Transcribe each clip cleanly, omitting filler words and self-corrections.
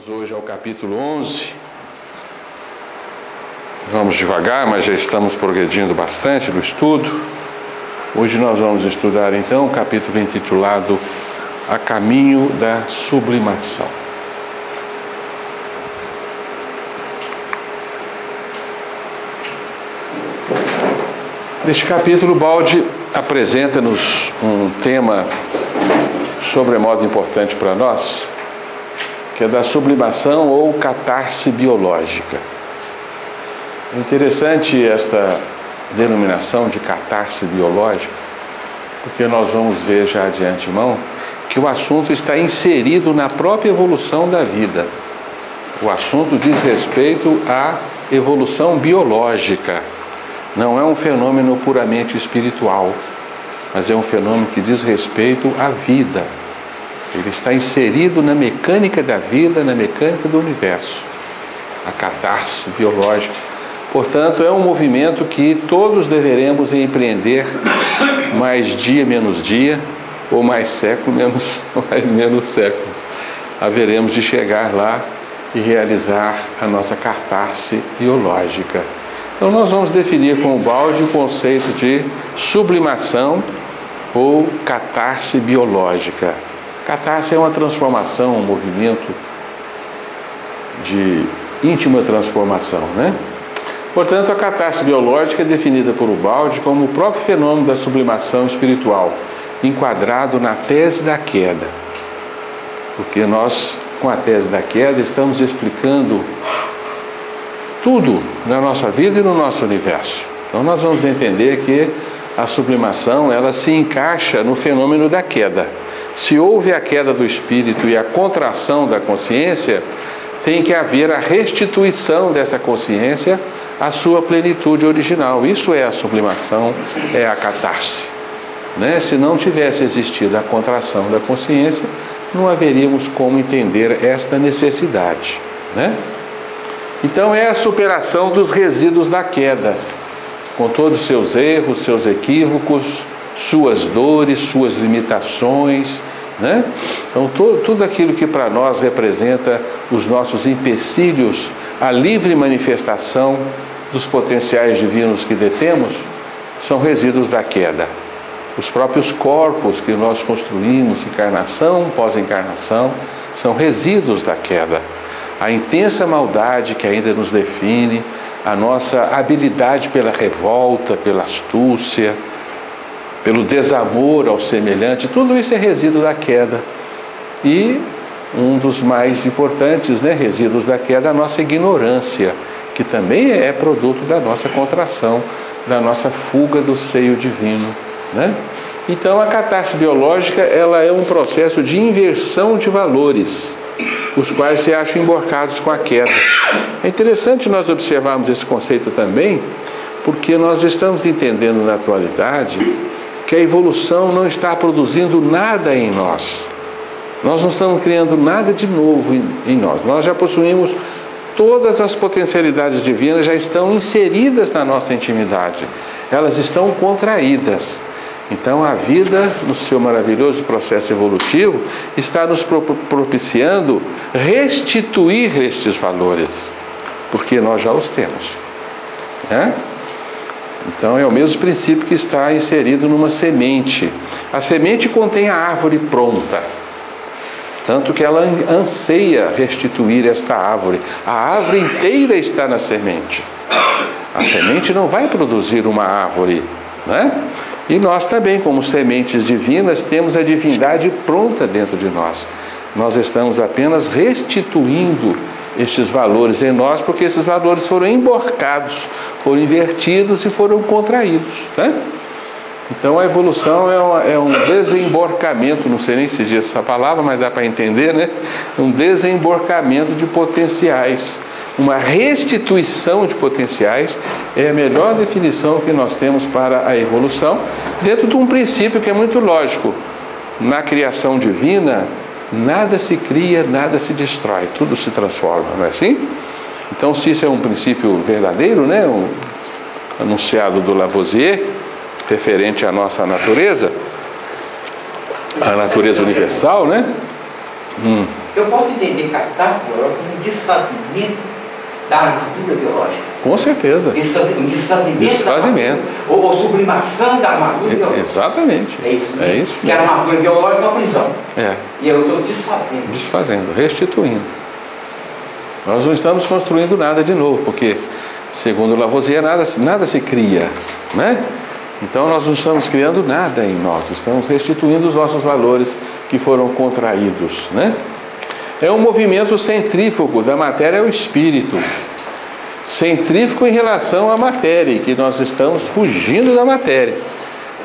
Vamos hoje ao capítulo 11. Vamos devagar, mas já estamos progredindo bastante no estudo. Hoje nós vamos estudar então o capítulo intitulado A Caminho da Sublimação. Neste capítulo, Baldi apresenta-nos um tema sobremodo importante para nós, que é da sublimação ou catarse biológica. É interessante esta denominação de catarse biológica, porque nós vamos ver já de antemão que o assunto está inserido na própria evolução da vida. O assunto diz respeito à evolução biológica. Não é um fenômeno puramente espiritual, mas é um fenômeno que diz respeito à vida. Ele está inserido na mecânica da vida, na mecânica do universo. A catarse biológica. Portanto, é um movimento que todos deveremos empreender, mais dia menos dia, ou mais século menos séculos. Haveremos de chegar lá e realizar a nossa catarse biológica. Então nós vamos definir com o Baldi o conceito de sublimação ou catarse biológica. Catarse é uma transformação, um movimento de íntima transformação, né? Portanto, a catarse biológica é definida por Baldi como o próprio fenômeno da sublimação espiritual, enquadrado na tese da queda. Porque nós, com a tese da queda, estamos explicando tudo na nossa vida e no nosso universo. Então nós vamos entender que a sublimação, ela se encaixa no fenômeno da queda. Se houve a queda do espírito e a contração da consciência, tem que haver a restituição dessa consciência à sua plenitude original. Isso é a sublimação, é a catarse, né? Se não tivesse existido a contração da consciência, não haveríamos como entender esta necessidade, né? Então é a superação dos resíduos da queda, com todos os seus erros, seus equívocos, suas dores, suas limitações, né? Então tudo aquilo que para nós representa os nossos empecilhos à livre manifestação dos potenciais divinos que detemos, são resíduos da queda. Os próprios corpos que nós construímos, encarnação, pós-encarnação, são resíduos da queda. A intensa maldade que ainda nos define, a nossa habilidade pela revolta, pela astúcia, pelo desamor ao semelhante, tudo isso é resíduo da queda. E um dos mais importantes, né, resíduos da queda, é a nossa ignorância, que também é produto da nossa contração, da nossa fuga do seio divino, né? Então a catarse biológica, ela é um processo de inversão de valores, os quais se acham emborcados com a queda. É interessante nós observarmos esse conceito também, porque nós estamos entendendo na atualidade que a evolução não está produzindo nada em nós. Nós não estamos criando nada de novo em nós. Nós já possuímos todas as potencialidades divinas, já estão inseridas na nossa intimidade. Elas estão contraídas. Então a vida, no seu maravilhoso processo evolutivo, está nos propiciando restituir estes valores, porque nós já os temos, né? Então é o mesmo princípio que está inserido numa semente. A semente contém a árvore pronta, tanto que ela anseia restituir esta árvore. A árvore inteira está na semente. A semente não vai produzir uma árvore, né? E nós também, como sementes divinas, temos a divindade pronta dentro de nós. Nós estamos apenas restituindo estes valores em nós, porque esses valores foram emborcados, foram invertidos e foram contraídos, né? Então a evolução é um desemborcamento, não sei nem se diz essa palavra, mas dá para entender, né? Um desemborcamento de potenciais. Uma restituição de potenciais é a melhor definição que nós temos para a evolução, dentro de um princípio que é muito lógico. Na criação divina, nada se cria, nada se destrói, tudo se transforma, não é assim? Então, se isso é um princípio verdadeiro, né? Anunciado do Lavoisier, referente à nossa natureza, a natureza universal, né? Eu posso entender catástrofe biológica como um desfazimento da armadura biológica. Com certeza. Um desfazimento. Ou sublimação da armadura biológica. Exatamente. É isso, né? É isso. Que a armadura biológica é uma prisão. É. E eu estou desfazendo. Desfazendo, restituindo. Nós não estamos construindo nada de novo, porque, segundo Lavoisier, nada se cria, né? Então nós não estamos criando nada em nós, estamos restituindo os nossos valores que foram contraídos, né? É um movimento centrífugo da matéria ao espírito. Centrífugo em relação à matéria, que nós estamos fugindo da matéria.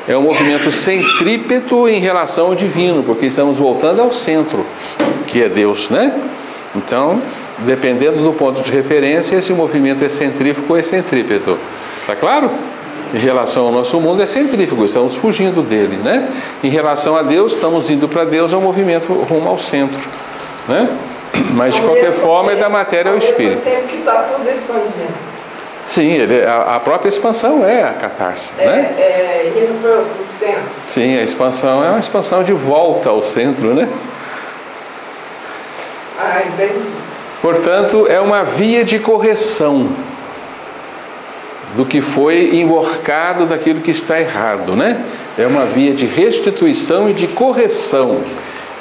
É um movimento centrípeto em relação ao divino, porque estamos voltando ao centro, que é Deus, né? Então, dependendo do ponto de referência, esse movimento é centrífugo ou é centrípeto. Tá claro? Em relação ao nosso mundo é centrífugo, estamos fugindo dele, né? Em relação a Deus, estamos indo para Deus, é um movimento rumo ao centro, né? Mas de qualquer forma é da matéria ao espírito. Ao mesmo tempo que está tudo expandindo. Sim, a própria expansão é a catarse, né? Indo para o centro. Sim, a expansão é uma expansão de volta ao centro, né? Entendi. Portanto, é uma via de correção do que foi emborcado, daquilo que está errado, né? É uma via de restituição e de correção.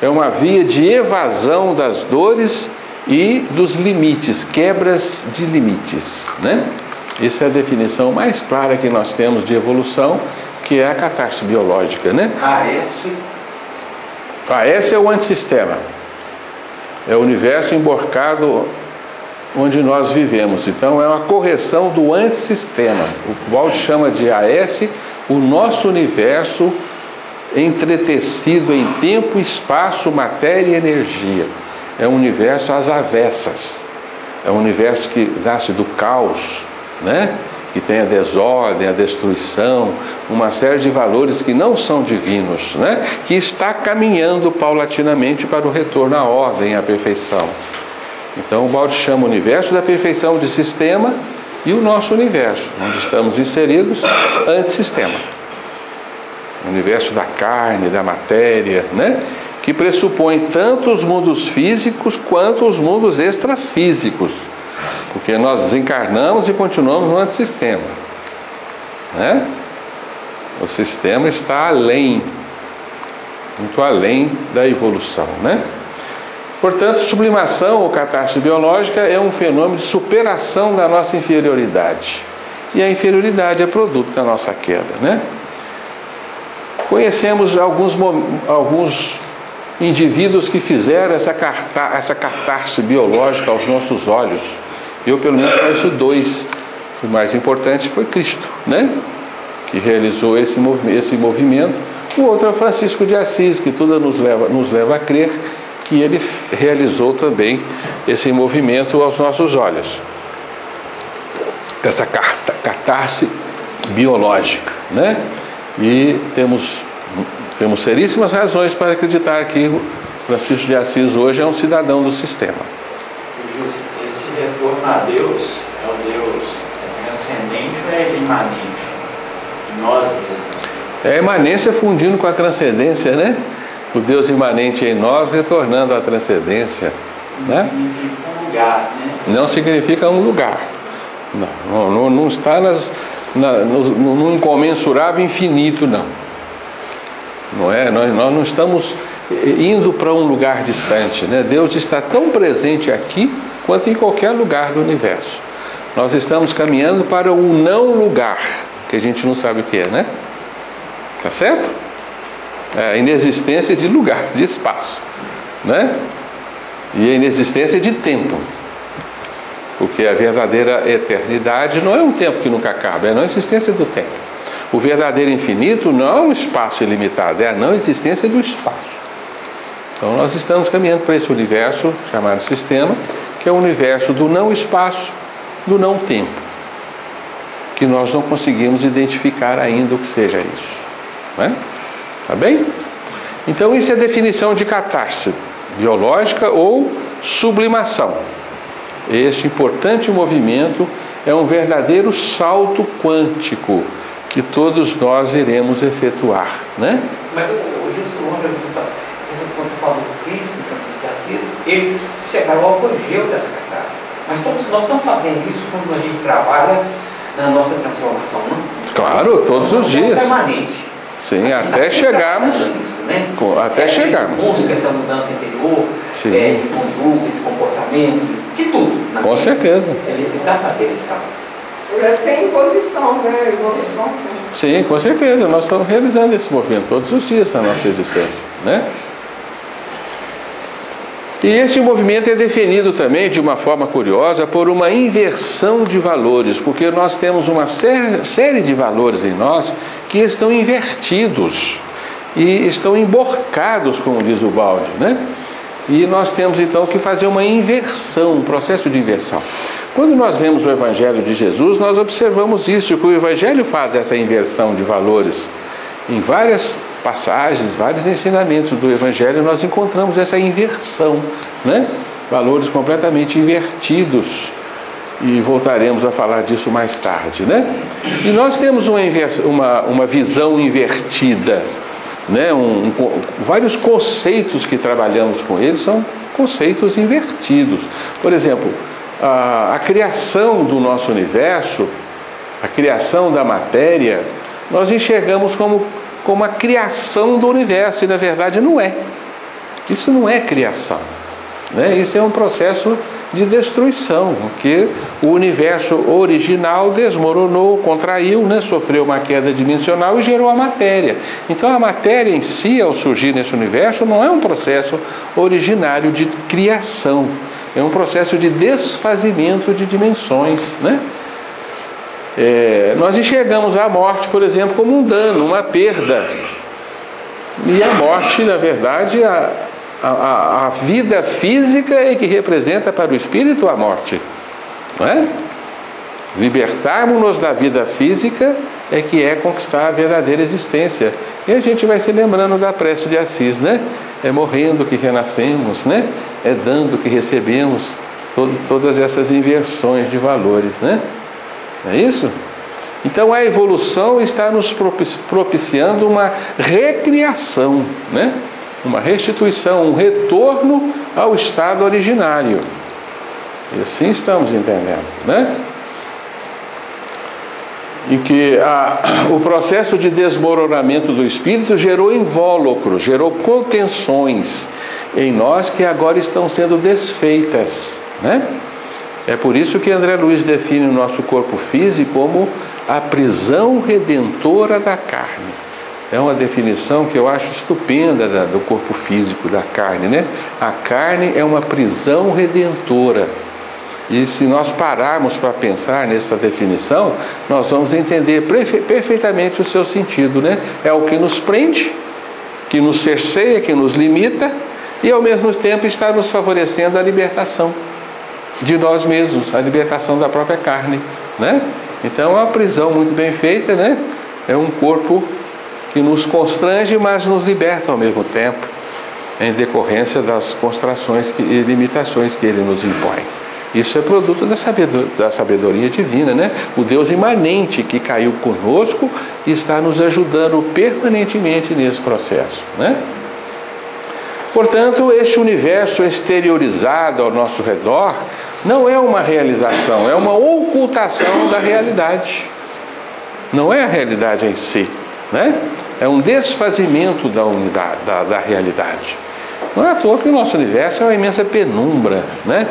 É uma via de evasão das dores e dos limites, quebras de limites, né? Essa é a definição mais clara que nós temos de evolução, que é a catarse biológica, né? Esse é o antissistema. É o universo emborcado onde nós vivemos. Então é uma correção do antissistema. O Wald chama de AS o nosso universo entretecido em tempo, espaço, matéria e energia. É um universo às avessas. É um universo que nasce do caos, né? Que tem a desordem, a destruição, uma série de valores que não são divinos, né? Que está caminhando paulatinamente para o retorno à ordem, à perfeição. Então o Balde chama o universo da perfeição de sistema e o nosso universo, onde estamos inseridos, antissistema. O universo da carne, da matéria, né? Que pressupõe tanto os mundos físicos quanto os mundos extrafísicos. Porque nós desencarnamos e continuamos no antissistema, né? O sistema está além, muito além da evolução, né? Portanto, sublimação ou catarse biológica é um fenômeno de superação da nossa inferioridade. E a inferioridade é produto da nossa queda, né? Conhecemos alguns indivíduos que fizeram essa catarse biológica aos nossos olhos. Eu, pelo menos, conheço dois. O mais importante foi Cristo, né? Que realizou esse movimento. O outro é Francisco de Assis, que tudo nos leva a crer que ele realizou também esse movimento aos nossos olhos. Essa catarse biológica, né? E temos seríssimas razões para acreditar que Francisco de Assis hoje é um cidadão do sistema. Esse retorno a Deus é o Deus transcendente ou é imanente? Nós, é a imanência fundindo com a transcendência, né? O Deus imanente em nós retornando à transcendência. Não né? significa um lugar, né? Não significa um lugar. Não está no incomensurável infinito, não. Não é? Nós não estamos indo para um lugar distante, né? Deus está tão presente aqui quanto em qualquer lugar do universo. Nós estamos caminhando para o não lugar, que a gente não sabe o que é, né? Tá certo? É a inexistência de lugar, de espaço, né? E a inexistência de tempo. Porque a verdadeira eternidade não é um tempo que nunca acaba, é a não existência do tempo. O verdadeiro infinito não é um espaço ilimitado, é a não existência do espaço. Então nós estamos caminhando para esse universo chamado sistema, que é o universo do não espaço, do não tempo, que nós não conseguimos identificar ainda o que seja isso, né? Tá bem? Então isso é a definição de catarse biológica ou sublimação. Este importante movimento é um verdadeiro salto quântico que todos nós iremos efetuar, né? Mas, Jesus, uma pergunta. quando você fala do Cristo, do Francisco de Assis, eles chegaram ao apogeu dessa catarse. Mas todos nós estamos fazendo isso quando a gente trabalha na nossa transformação, não? Claro, todos os dias. Permanente. Sim, até chegarmos. Isso, né? Até chegarmos. Busca essa mudança interior, de conduta, de comportamento, de tudo. Com certeza. Ele está fazendo esse trabalho. Eles têm imposição, né? Evolução, sim. Sim, com certeza. Nós estamos realizando esse movimento todos os dias na nossa existência, né? E este movimento é definido também de uma forma curiosa por uma inversão de valores, porque nós temos uma série de valores em nós que estão invertidos e estão emborcados, como diz o Baldi, né? E nós temos então que fazer uma inversão, um processo de inversão. Quando nós vemos o Evangelho de Jesus, nós observamos isso, que o Evangelho faz essa inversão de valores. Em várias passagens, vários ensinamentos do Evangelho, nós encontramos essa inversão, né? Valores completamente invertidos. E voltaremos a falar disso mais tarde, né? E nós temos uma visão invertida, né? Vários conceitos que trabalhamos com eles são conceitos invertidos. Por exemplo, a criação do nosso universo, a criação da matéria, nós enxergamos como a criação do universo, e na verdade não é. Isso não é criação, né? Isso é um processo de destruição, porque o universo original desmoronou, contraiu, né? Sofreu uma queda dimensional e gerou a matéria. Então a matéria em si, ao surgir nesse universo, não é um processo originário de criação, é um processo de desfazimento de dimensões, né? Nós enxergamos a morte, por exemplo, como um dano, uma perda. E a morte, na verdade, a vida física é que representa para o espírito a morte, não é? Libertarmos-nos da vida física é que é conquistar a verdadeira existência. E a gente vai se lembrando da prece de Assis, né? É morrendo que renascemos, né? É dando que recebemos. Todas essas inversões de valores, né? É isso? Então a evolução está nos propiciando uma recriação, né? Uma restituição, um retorno ao estado originário. E assim estamos entendendo, né? Em que o processo de desmoronamento do espírito gerou invólucros, gerou contenções em nós que agora estão sendo desfeitas, né? É por isso que André Luiz define o nosso corpo físico como a prisão redentora da carne. É uma definição que eu acho estupenda do corpo físico, da carne, né? A carne é uma prisão redentora. E se nós pararmos para pensar nessa definição, nós vamos entender perfeitamente o seu sentido, né? É o que nos prende, que nos cerceia, que nos limita, e ao mesmo tempo está nos favorecendo a libertação de nós mesmos, a libertação da própria carne, né? Então é uma prisão muito bem feita, né? É um corpo que nos constrange, mas nos liberta ao mesmo tempo, em decorrência das constrações e limitações que ele nos impõe. Isso é produto da sabedoria divina, né? O Deus imanente que caiu conosco e está nos ajudando permanentemente nesse processo, né? Portanto, este universo exteriorizado ao nosso redor não é uma realização, é uma ocultação da realidade. Não é a realidade em si, né? É um desfazimento da unidade, da realidade. Não é à toa que o nosso universo é uma imensa penumbra, né?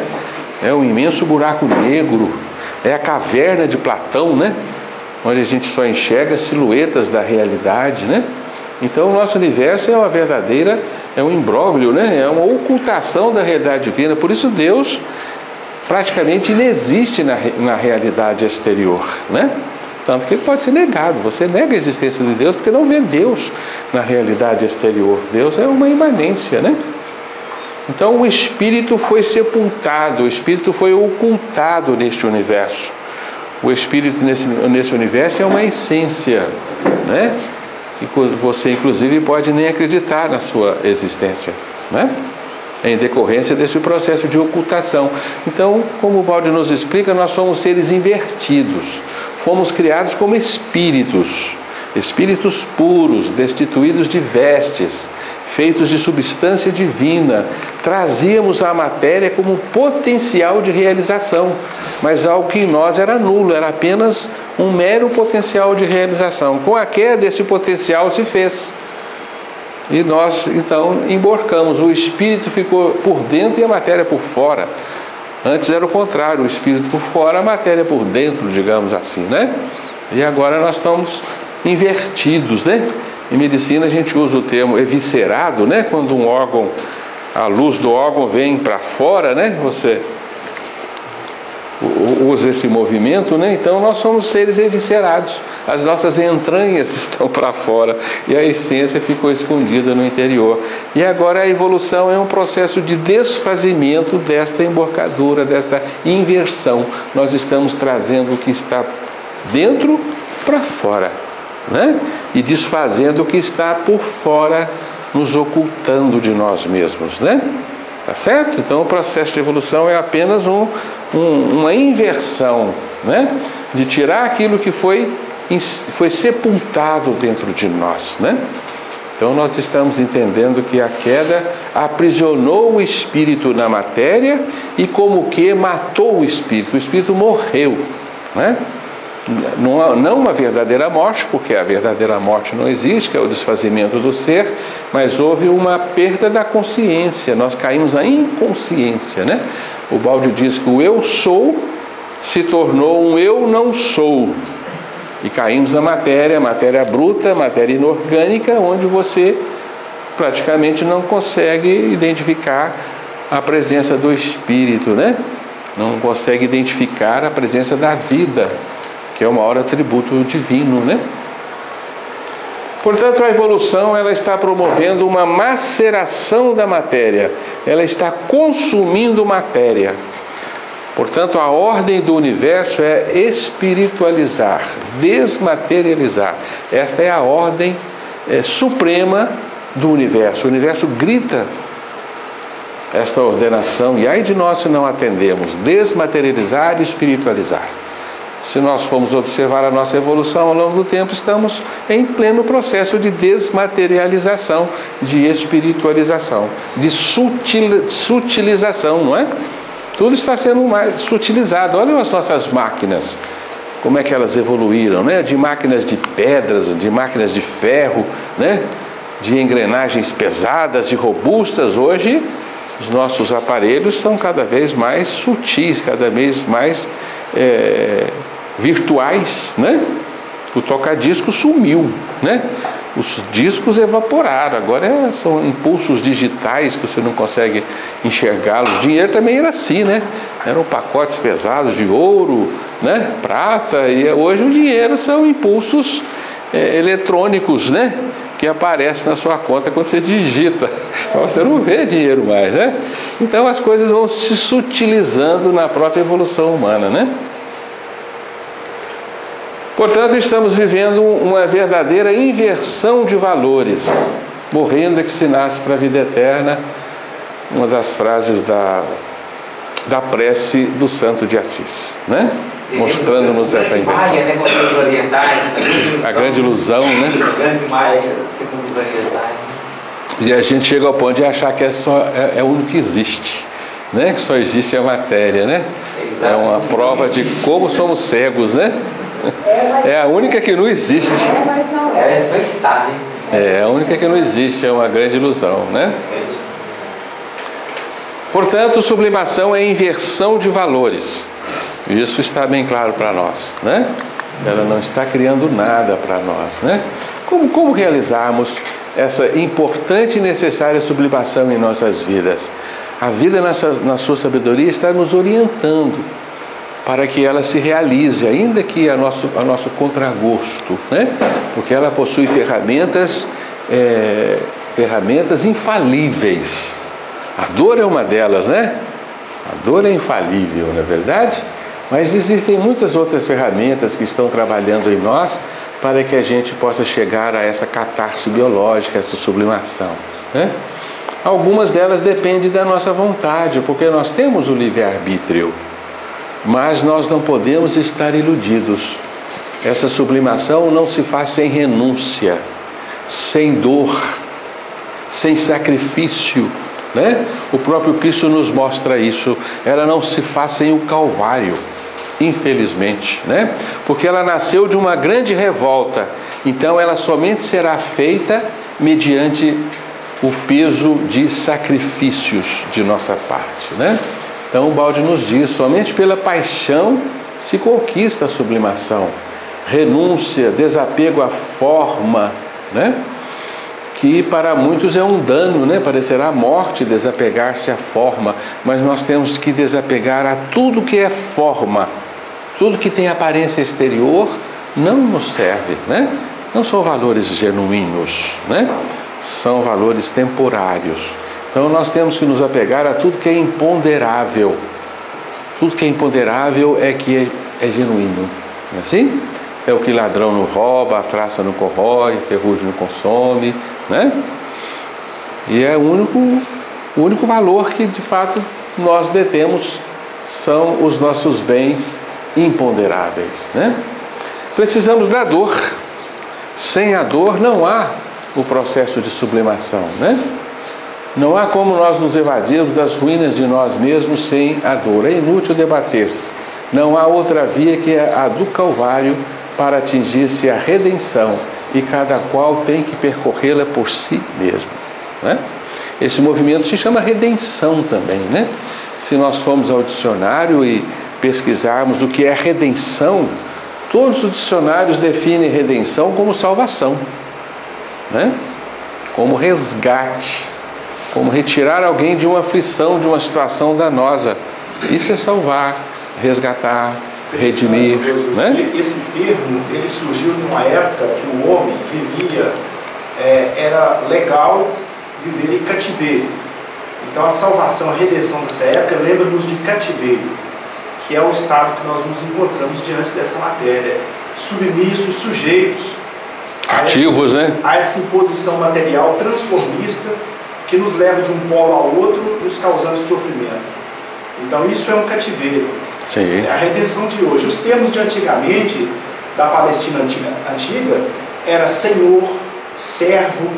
É um imenso buraco negro, é a caverna de Platão, né? Onde a gente só enxerga silhuetas da realidade, né? Então o nosso universo é uma verdadeira, é um imbróglio, né? É uma ocultação da realidade divina. Por isso Deus praticamente inexiste na realidade exterior, né? Tanto que ele pode ser negado. Você nega a existência de Deus porque não vê Deus na realidade exterior. Deus é uma imanência, né? Então o espírito foi sepultado, o espírito foi ocultado neste universo. O espírito nesse universo é uma essência, né? Que você inclusive pode nem acreditar na sua existência, né? Em decorrência desse processo de ocultação. Então, como o Baldi nos explica, nós somos seres invertidos. Fomos criados como espíritos puros, destituídos de vestes feitos de substância divina. Trazíamos a matéria como potencial de realização, mas algo que em nós era nulo, era apenas um mero potencial de realização. Com a queda, esse potencial se fez. E nós, então, emborcamos. O espírito ficou por dentro e a matéria por fora. Antes era o contrário, o espírito por fora, a matéria por dentro, digamos assim, né? E agora nós estamos invertidos, né? Em medicina a gente usa o termo eviscerado, né? Quando um órgão, a luz do órgão vem para fora, né? Você usa esse movimento, né? Então nós somos seres eviscerados. As nossas entranhas estão para fora e a essência ficou escondida no interior. E agora a evolução é um processo de desfazimento desta emborcadura, desta inversão. Nós estamos trazendo o que está dentro para fora, né? E desfazendo o que está por fora, nos ocultando de nós mesmos, né? Tá certo? Então o processo de evolução é apenas uma inversão, né? De tirar aquilo que foi sepultado dentro de nós, né? Então nós estamos entendendo que a queda aprisionou o espírito na matéria e como que matou o espírito morreu, né? Não uma verdadeira morte, porque a verdadeira morte não existe, que é o desfazimento do ser, mas houve uma perda da consciência, nós caímos na inconsciência, né? O Baldi diz que o eu sou se tornou um eu não sou, e caímos na matéria bruta, matéria inorgânica, onde você praticamente não consegue identificar a presença do espírito, né? Não consegue identificar a presença da vida, que é o maior atributo divino, né? Portanto, a evolução, ela está promovendo uma maceração da matéria, ela está consumindo matéria. Portanto, a ordem do universo é espiritualizar, desmaterializar. Esta é a ordem suprema do universo. O universo grita esta ordenação, e ai de nós se não atendemos, desmaterializar e espiritualizar. Se nós formos observar a nossa evolução ao longo do tempo, estamos em pleno processo de desmaterialização, de espiritualização, de sutilização, não é? Tudo está sendo mais sutilizado. Olha as nossas máquinas, como é que elas evoluíram, né? De máquinas de pedras, de máquinas de ferro, né? De engrenagens pesadas e robustas. Hoje, os nossos aparelhos são cada vez mais sutis, cada vez mais virtuais, né? O toca-disco sumiu, né? Os discos evaporaram, agora são impulsos digitais que você não consegue enxergá-los. O dinheiro também era assim, né? Eram pacotes pesados de ouro, né? Prata, e hoje o dinheiro são impulsos eletrônicos, né? Que aparecem na sua conta quando você digita. Você não vê dinheiro mais, né? Então as coisas vão se sutilizando na própria evolução humana, né? Portanto, estamos vivendo uma verdadeira inversão de valores. Morrendo é que se nasce para a vida eterna, uma das frases da prece do Santo de Assis, né? Mostrando-nos essa inversão. Maia, né, com os orientais, a grande ilusão, né? A grande Maia, segundo os orientais. E a gente chega ao ponto de achar que é o único que existe, né? Que só existe a matéria, né? É uma prova de como somos cegos, né? É a única que não existe. Mas não É só estar, né? É a única que não existe, é uma grande ilusão, né? Portanto, sublimação é inversão de valores. Isso está bem claro para nós, né? Ela não está criando nada para nós, né? Como realizarmos essa importante e necessária sublimação em nossas vidas? A vida, na sua sabedoria, está nos orientando para que ela se realize, ainda que a nosso contragosto, né? Porque ela possui ferramentas infalíveis. A dor é uma delas, né? A dor é infalível, não é verdade? Mas existem muitas outras ferramentas que estão trabalhando em nós para que a gente possa chegar a essa catarse biológica, essa sublimação, né? Algumas delas dependem da nossa vontade, porque nós temos o livre-arbítrio. Mas nós não podemos estar iludidos. Essa sublimação não se faz sem renúncia, sem dor, sem sacrifício, né? O próprio Cristo nos mostra isso. Ela não se faz sem o Calvário, infelizmente, né? Porque ela nasceu de uma grande revolta. Então ela somente será feita mediante o peso de sacrifícios de nossa parte, né? Então o balde nos diz, somente pela paixão se conquista a sublimação. Renúncia, desapego à forma, né? Que para muitos é um dano, né? Parecerá morte desapegar-se à forma, mas nós temos que desapegar a tudo que é forma. Tudo que tem aparência exterior não nos serve, né? Não são valores genuínos, né? São valores temporários. Então nós temos que nos apegar a tudo que é imponderável. Tudo que é imponderável é que é genuíno, não é assim? É o que ladrão não rouba, a traça não corrói, ferrugem não consome, né? E é o único valor que de fato nós detemos são os nossos bens imponderáveis, né? Precisamos da dor. Sem a dor não há o processo de sublimação, né? Não há como nós nos evadirmos das ruínas de nós mesmos sem a dor. É inútil debater-se. Não há outra via que a do Calvário para atingir-se a redenção, e cada qual tem que percorrê-la por si mesmo, né? Esse movimento se chama redenção também, né? Se nós formos ao dicionário e pesquisarmos o que é redenção, todos os dicionários definem redenção como salvação, né? Como resgate, como retirar alguém de uma aflição, de uma situação danosa. Isso é salvar, resgatar, redimir, né? Esse termo, ele surgiu numa época que o homem vivia, era legal viver em cativeiro. Então a salvação, a redenção dessa época lembra-nos de cativeiro, que é o estado que nós nos encontramos diante dessa matéria, submissos, sujeitos, cativos, né? A essa imposição material transformista que nos leva de um polo ao outro, nos causando sofrimento. Então isso é um cativeiro. Sim. É a redenção de hoje. Os termos de antigamente, da Palestina antiga, era senhor, servo,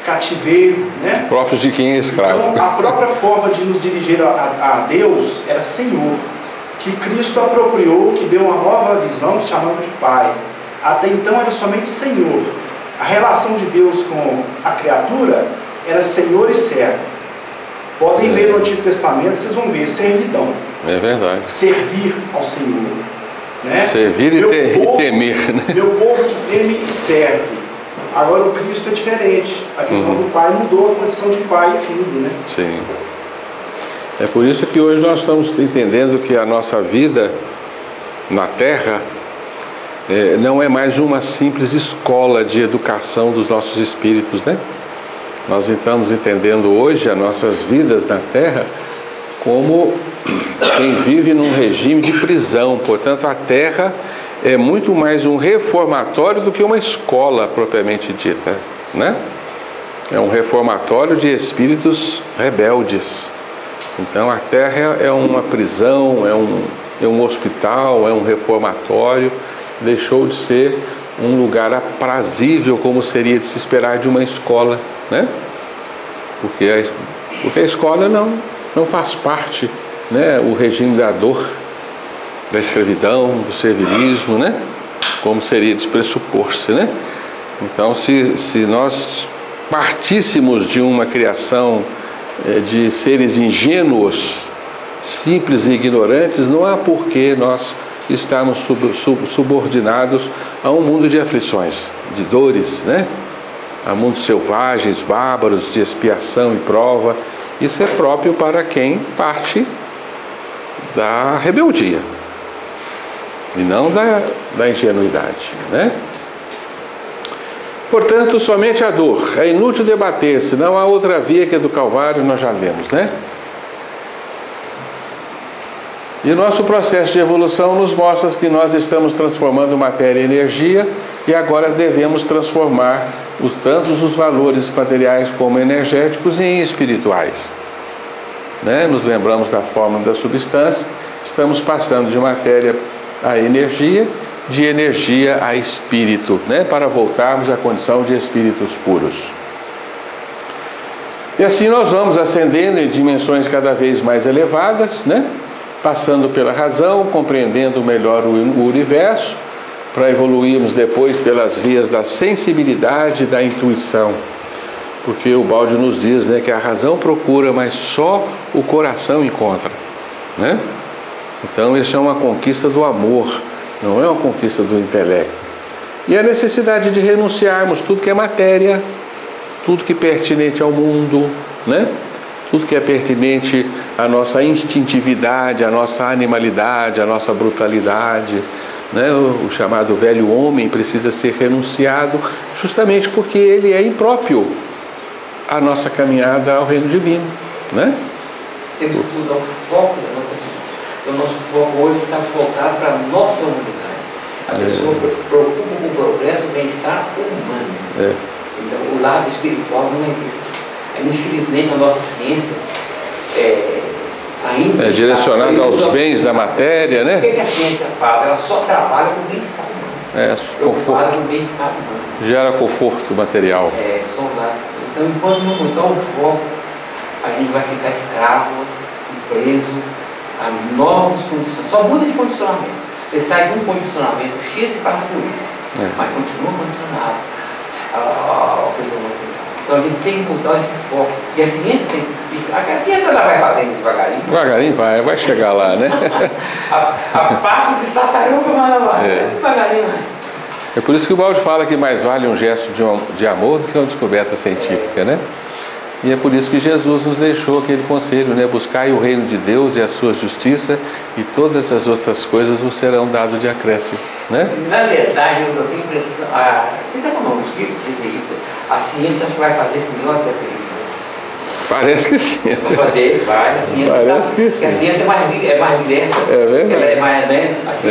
cativeiro, né? Próprios de quem é escravo. Então, a própria forma de nos dirigir a Deus era senhor, que Cristo apropriou, que deu uma nova visão, chamando de Pai. Até então era somente senhor. A relação de Deus com a criatura era senhor e servo. Podem ler no Antigo Testamento, vocês vão ver servidão. É verdade. Servir ao Senhor, né? Servir e temer, né? Meu povo que teme e serve. Agora o Cristo é diferente. A questão do Pai mudou a condição de Pai e Filho, né? Sim. É por isso que hoje nós estamos entendendo que a nossa vida na Terra não é mais uma simples escola de educação dos nossos espíritos, né? Nós estamos entendendo hoje as nossas vidas na Terra como quem vive num regime de prisão. Portanto, a Terra é muito mais um reformatório do que uma escola propriamente dita, né? É um reformatório de espíritos rebeldes. Então, a Terra é uma prisão, é um hospital, é um reformatório. Deixou de ser um lugar aprazível, como seria de se esperar de uma escola, né? Porque a escola não faz parte, né? O regime da dor, da escravidão, do servilismo, né? Como seria de pressupor-se, né? Então, se nós partíssemos de uma criação de seres ingênuos, simples e ignorantes, não há porquê nós estarmos subordinados a um mundo de aflições, de dores, né? A mundos selvagens, bárbaros, de expiação e prova. Isso é próprio para quem parte da rebeldia e não da ingenuidade, né? Portanto, somente a dor. É inútil debater-se, não há outra via que a do Calvário, nós já lemos, né? E o nosso processo de evolução nos mostra que nós estamos transformando matéria em energia e agora devemos transformar tanto os valores materiais como energéticos em espirituais, né? Nos lembramos da fórmula da substância, estamos passando de matéria a energia, de energia a espírito, né? Para voltarmos à condição de espíritos puros. E assim nós vamos ascendendo em dimensões cada vez mais elevadas, né? Passando pela razão, compreendendo melhor o universo, para evoluirmos depois pelas vias da sensibilidade e da intuição. Porque o Balde nos diz, né, que a razão procura, mas só o coração encontra, né? Então isso é uma conquista do amor, não é uma conquista do intelecto. E a necessidade de renunciarmos tudo que é matéria, tudo que é pertinente ao mundo, né? Tudo que é pertinente à nossa instintividade, à nossa animalidade, à nossa brutalidade, né? O chamado velho homem precisa ser renunciado justamente porque ele é impróprio à nossa caminhada ao reino divino, né? Temos que mudar o foco da nossa vida. O nosso foco hoje está focado para a nossa humanidade. A pessoa preocupa com o progresso, o bem-estar humano. Então, o lado espiritual não é visto. Infelizmente, a nossa ciência ainda é direcionada aos bens da matéria, né? O que a ciência faz? Ela só trabalha com o bem-estar humano. Conforto. Com o bem-estar humano. Gera conforto material. Só lá. Então, enquanto não mudar o foco, a gente vai ficar escravo e preso a novos condicionamentos. Só muda de condicionamento. Você sai de um condicionamento X e passa por isso. Mas continua condicionado ao prisão material. Então a gente tem que mudar esse foco. E a ciência tem que. A ciência ela vai fazendo devagarinho. Devagarinho vai chegar lá, né? a passo de tartaruga, mas ela vai. Devagarinho vai. É por isso que o Balde fala que mais vale um gesto de amor do que uma descoberta científica, né? E é por isso que Jesus nos deixou aquele conselho, né? Buscai o reino de Deus e a sua justiça, e todas as outras coisas vos serão dadas de acréscimo, né? Na verdade, eu tenho a impressão, os livros dizem isso, a ciência acho que vai fazer isso melhor do que a religião. Parece que sim. Vai fazer, vai, a ciência. Parece que sim. Porque a ciência é mais diversa. É verdade. Ela é mais, né? Assim,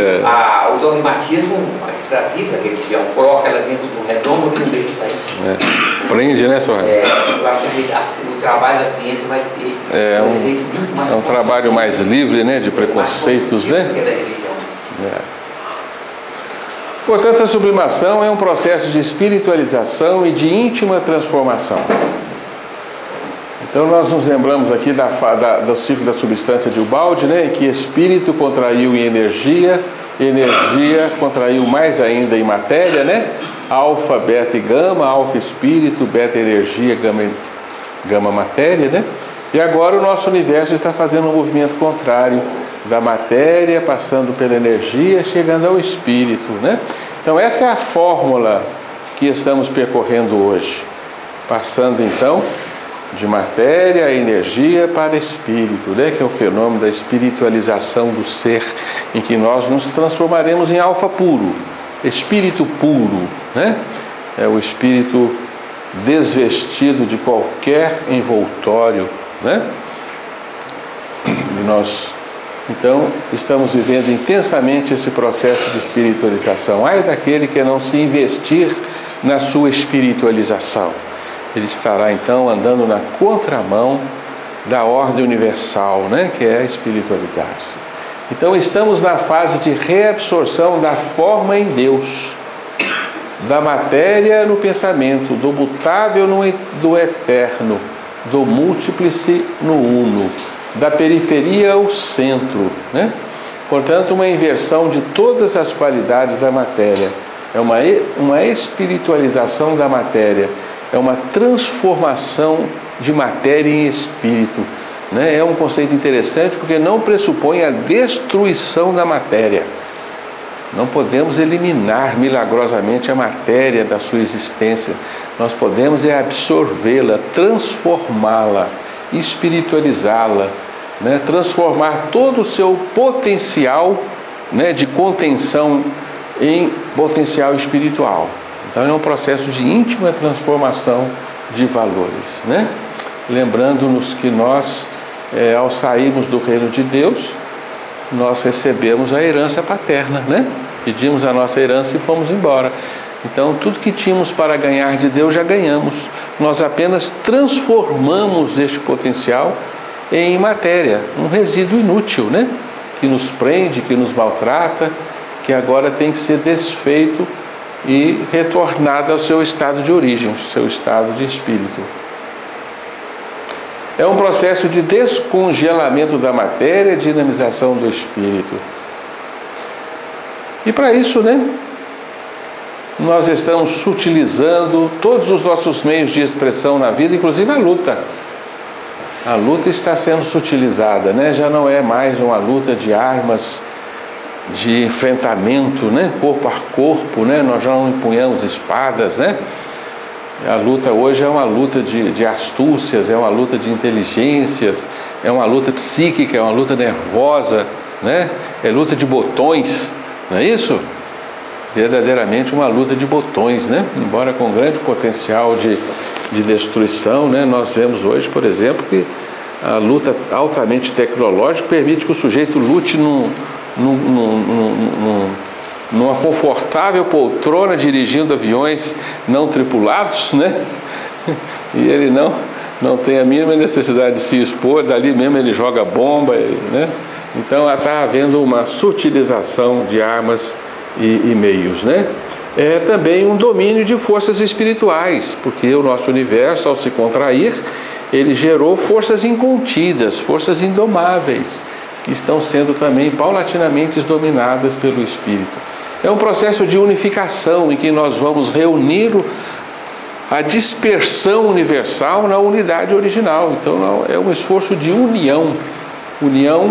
o dogmatismo escraviza, que eles coloca ela dentro do redondo que não deixa sair. Prende, né, senhor? Eu acho que o trabalho da ciência vai ter um efeito muito mais um trabalho mais livre, né, de preconceitos, né? Do que da religião. Portanto, a sublimação é um processo de espiritualização e de íntima transformação. Então nós nos lembramos aqui do ciclo da substância de Ubaldi, né, em que espírito contraiu em energia, energia contraiu mais ainda em matéria, né? Alfa, beta e gama, alfa espírito, beta energia, gama matéria, né? E agora o nosso universo está fazendo um movimento contrário, da matéria passando pela energia, chegando ao espírito, né? Então essa é a fórmula que estamos percorrendo hoje, passando então de matéria a energia para espírito, né? Que é o fenômeno da espiritualização do ser, em que nós nos transformaremos em alfa puro, espírito puro, né? É o espírito desvestido de qualquer envoltório, né? E nós, então, estamos vivendo intensamente esse processo de espiritualização. Ai daquele que não se investir na sua espiritualização. Ele estará, então, andando na contramão da ordem universal, né? Que é espiritualizar-se. Então, estamos na fase de reabsorção da forma em Deus, da matéria no pensamento, do mutável do eterno, do múltiplice no uno, da periferia ao centro, né? Portanto, uma inversão de todas as qualidades da matéria. É uma espiritualização da matéria, é uma transformação de matéria em espírito, né? É um conceito interessante porque não pressupõe a destruição da matéria. Não podemos eliminar milagrosamente a matéria da sua existência. Nós podemos absorvê-la, transformá-la, espiritualizá-la, né? Transformar todo o seu potencial, né, de contenção em potencial espiritual. Então é um processo de íntima transformação de valores, né? Lembrando-nos que nós, ao sairmos do reino de Deus, nós recebemos a herança paterna, né? Pedimos a nossa herança e fomos embora. Então tudo que tínhamos para ganhar de Deus já ganhamos. Nós apenas transformamos este potencial em matéria, um resíduo inútil, né? Que nos prende, que nos maltrata, que agora tem que ser desfeito e retornado ao seu estado de origem, ao seu estado de espírito. É um processo de descongelamento da matéria, dinamização do espírito. E para isso, né, nós estamos sutilizando todos os nossos meios de expressão na vida, inclusive a luta. A luta está sendo sutilizada, né? Já não é mais uma luta de armas, de enfrentamento, né? Corpo a corpo, né? Nós já não empunhamos espadas, né? A luta hoje é uma luta de astúcias, é uma luta de inteligências, é uma luta psíquica, é uma luta nervosa, né? É luta de botões, não é isso? Verdadeiramente uma luta de botões, né? Embora com grande potencial de destruição, né? Nós vemos hoje, por exemplo, que a luta altamente tecnológica permite que o sujeito lute numa confortável poltrona dirigindo aviões não tripulados, né? E ele não tem a mínima necessidade de se expor, dali mesmo ele joga bomba, né? Então está havendo uma sutilização de armas e meios, né? É também um domínio de forças espirituais, porque o nosso universo, ao se contrair, ele gerou forças incontidas, forças indomáveis, que estão sendo também paulatinamente dominadas pelo Espírito. É um processo de unificação em que nós vamos reunir a dispersão universal na unidade original. Então é um esforço de união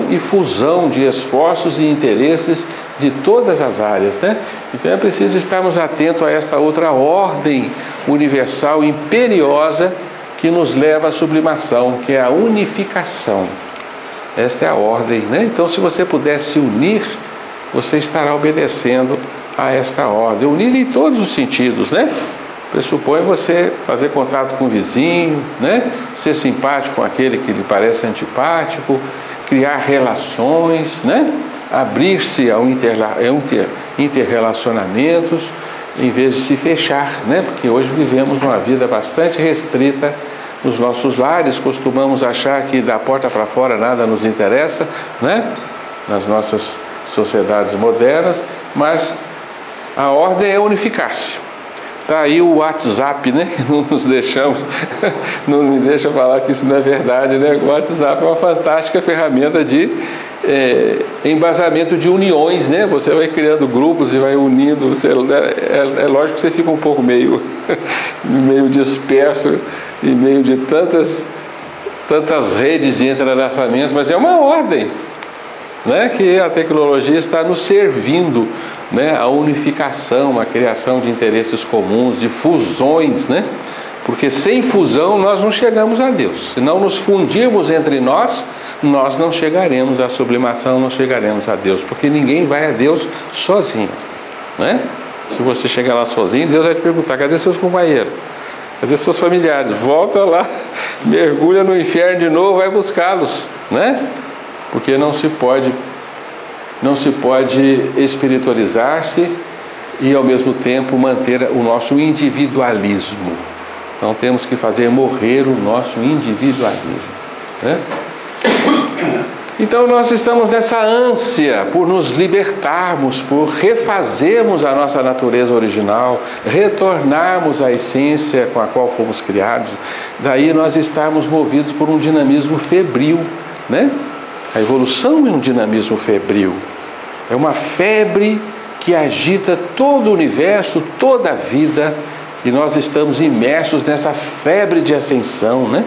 e fusão de esforços e interesses de todas as áreas, né? Então é preciso estarmos atentos a esta outra ordem universal imperiosa que nos leva à sublimação, que é a unificação. Esta é a ordem, né? Então, se você puder se unir, você estará obedecendo a esta ordem. Unir em todos os sentidos, né? Pressupõe você fazer contato com o vizinho, né? Ser simpático com aquele que lhe parece antipático, criar relações, né? Abrir-se ao interrelacionamentos, em vez de se fechar, né? Porque hoje vivemos uma vida bastante restrita nos nossos lares, costumamos achar que da porta para fora nada nos interessa, né? Nas nossas sociedades modernas, mas a ordem é unificar-se. Está aí o WhatsApp, né? Que não nos deixamos, não me deixa falar que isso não é verdade, né? O WhatsApp é uma fantástica ferramenta de embasamento de uniões, né? Você vai criando grupos e vai unindo. É lógico que você fica um pouco meio disperso em meio de tantas redes de entrelaçamento, mas é uma ordem, né? Que a tecnologia está nos servindo, né? A unificação, a criação de interesses comuns, de fusões, né? Porque sem fusão nós não chegamos a Deus. Se não nos fundirmos entre nós não chegaremos à sublimação, não chegaremos a Deus, porque ninguém vai a Deus sozinho, né? Se você chegar lá sozinho, Deus vai te perguntar: cadê seus companheiros? Cadê seus familiares? Volta lá, mergulha no inferno de novo, vai buscá-los, né? Porque não se pode espiritualizar-se e ao mesmo tempo manter o nosso individualismo. Então temos que fazer morrer o nosso individualismo, né? Então nós estamos nessa ânsia por nos libertarmos, por refazermos a nossa natureza original, retornarmos à essência com a qual fomos criados. Daí nós estarmos movidos por um dinamismo febril, né? A evolução é um dinamismo febril, é uma febre que agita todo o universo, toda a vida, e nós estamos imersos nessa febre de ascensão, né?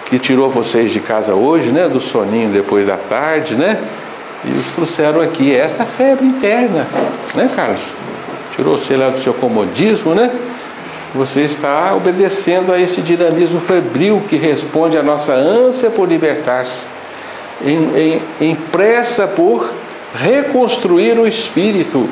Que tirou vocês de casa hoje, né? Do soninho depois da tarde, né? E os trouxeram aqui, esta febre interna, né, Carlos? Tirou você lá do seu comodismo, né? Você está obedecendo a esse dinamismo febril que responde à nossa ânsia por libertar-se, em pressa por reconstruir o espírito.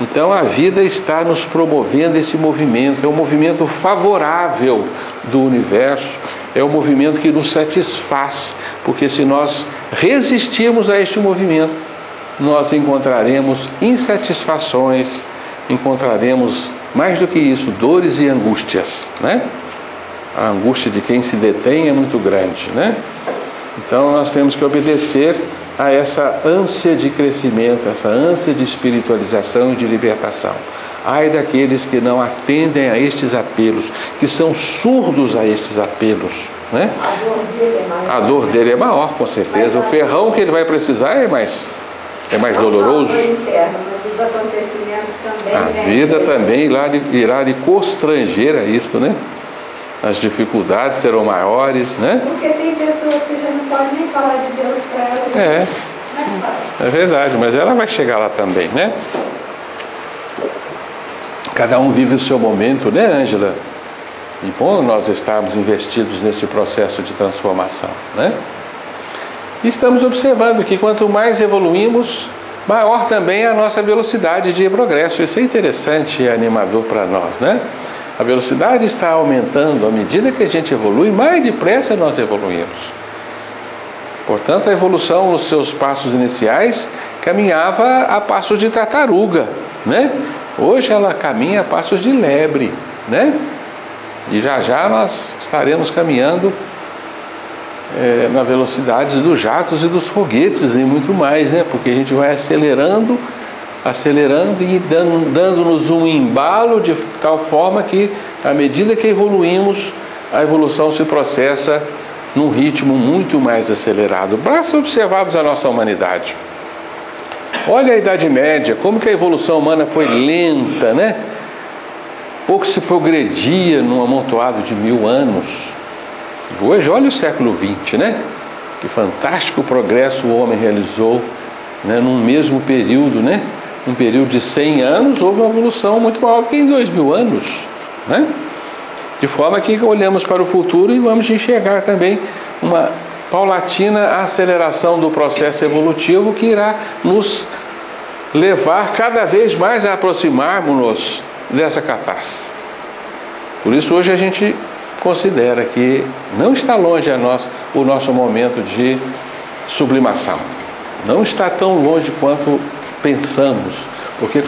Então a vida está nos promovendo esse movimento, é um movimento favorável do universo, é um movimento que nos satisfaz, porque se nós resistirmos a este movimento, nós encontraremos insatisfações, encontraremos, mais do que isso, dores e angústias, né? A angústia de quem se detém é muito grande, né? Então nós temos que obedecer a essa ânsia de crescimento, essa ânsia de espiritualização e de libertação. Ai daqueles que não atendem a estes apelos, que são surdos a estes apelos, né? A dor dele é maior, com certeza. O ferrão que ele vai precisar é mais doloroso. Mas os acontecimentos também, A vida também irá lhe constranger a isso, né? As dificuldades serão maiores, né? Porque tem pessoas que já não podem nem falar de Deus para elas. É verdade, mas ela vai chegar lá também, né? Cada um vive o seu momento, né, Ângela? E bom nós estarmos investidos nesse processo de transformação, né? E estamos observando que quanto mais evoluímos, maior também é a nossa velocidade de progresso. Isso é interessante e animador para nós, né? A velocidade está aumentando à medida que a gente evolui, mais depressa nós evoluímos. Portanto, a evolução nos seus passos iniciais caminhava a passos de tartaruga, né? Hoje ela caminha a passos de lebre, né? E já nós estaremos caminhando na velocidade dos jatos e dos foguetes e muito mais, né? Porque a gente vai acelerando e dando-nos um embalo de tal forma que, à medida que evoluímos, a evolução se processa num ritmo muito mais acelerado. Basta observarmos a nossa humanidade. Olha a Idade Média, como que a evolução humana foi lenta, né? Pouco se progredia num amontoado de 1000 anos. Hoje, olha o século XX, né? Que fantástico progresso o homem realizou, né? Num mesmo período, né? Um período de 100 anos, houve uma evolução muito maior do que em 2000 anos, né? De forma que olhamos para o futuro e vamos enxergar também uma paulatina aceleração do processo evolutivo que irá nos levar cada vez mais a aproximarmos-nos dessa catástrofe. Por isso hoje a gente considera que não está longe o nosso momento de sublimação. Não está tão longe quanto pensamos, porque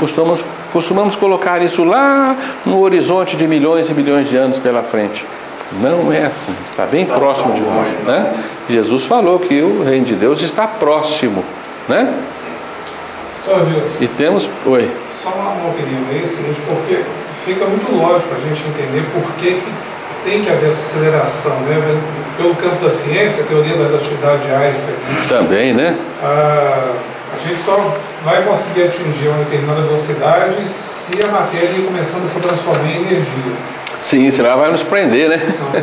costumamos colocar isso lá no horizonte de milhões e milhões de anos pela frente. Não é assim, está bem próximo de nós, né? Jesus falou que o reino de Deus está próximo, né? E temos... Oi. Só uma opinião aí, é o seguinte, porque fica muito lógico a gente entender por que tem que haver essa aceleração, né? Pelo campo da ciência, a teoria da relatividade de Einstein. Também, né? A gente só vai conseguir atingir uma determinada velocidade se a matéria ir começando a se transformar em energia. Sim, senão ela vai nos prender, né? Então a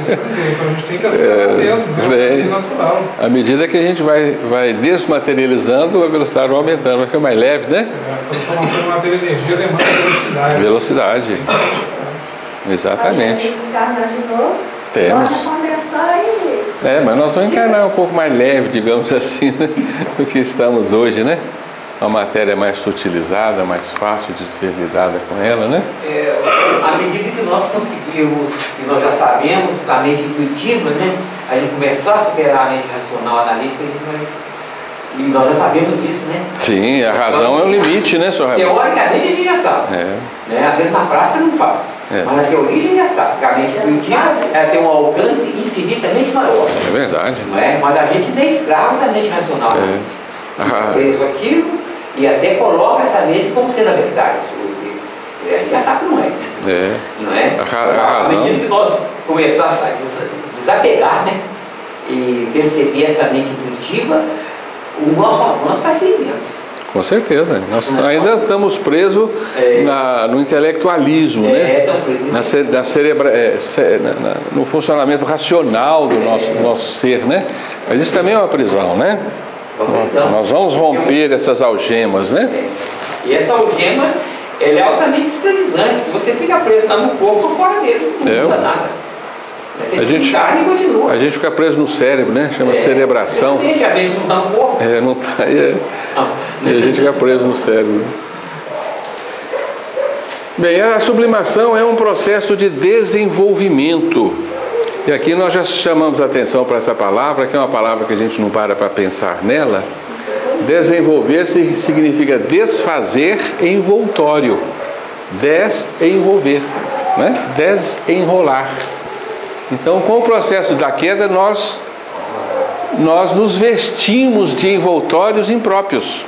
gente tem que acelerar mesmo, né? É natural. À medida que a gente vai desmaterializando, a velocidade vai aumentando, vai ficar mais leve, né? A transformação de matéria em energia demanda velocidade. Velocidade. Exatamente. Encarnar de novo. Temos. Vamos começar e... Mas nós vamos encarnar um pouco mais leve, digamos assim, né? Do que estamos hoje, né? Uma matéria mais sutilizada, mais fácil de ser lidada com ela, né? À medida que nós conseguirmos, que nós já sabemos, da mente intuitiva, né? A gente começar a superar a mente racional, analítica, a gente vai... E nós já sabemos disso, né? Sim, a razão é o limite, né, senhor Raimundo? Teoricamente a gente já sabe. Né? Às vezes na prática não faz. Mas na teoria a gente já sabe. Que a mente intuitiva ela tem um alcance infinitamente maior. É verdade. Não é? Mas a gente não é escravo da mente racional. Preso aquilo e até coloca essa mente como sendo a verdade. A gente já sabe que não é. Não é? A razão. À medida que nós começarmos a desapegar, né? E perceber essa mente intuitiva, o nosso avanço vai ser imenso. Com certeza. Nós ainda estamos presos no intelectualismo, né? No funcionamento racional do nosso ser, né? Mas isso também é uma prisão, né? Nós vamos romper essas algemas, né? E essa algema, ela é altamente escravizante, que você fica preso no corpo ou fora dele, não muda nada. A gente fica preso no cérebro, né? Chama cerebração. A mente não está no corpo. Não está. E a gente fica preso no cérebro. Bem, a sublimação é um processo de desenvolvimento. E aqui nós já chamamos a atenção para essa palavra, que é uma palavra que a gente não para pensar nela. Desenvolver-se significa desfazer envoltório. Desenvolver, né? Desenrolar. Então, com o processo da queda, nós nos vestimos de envoltórios impróprios.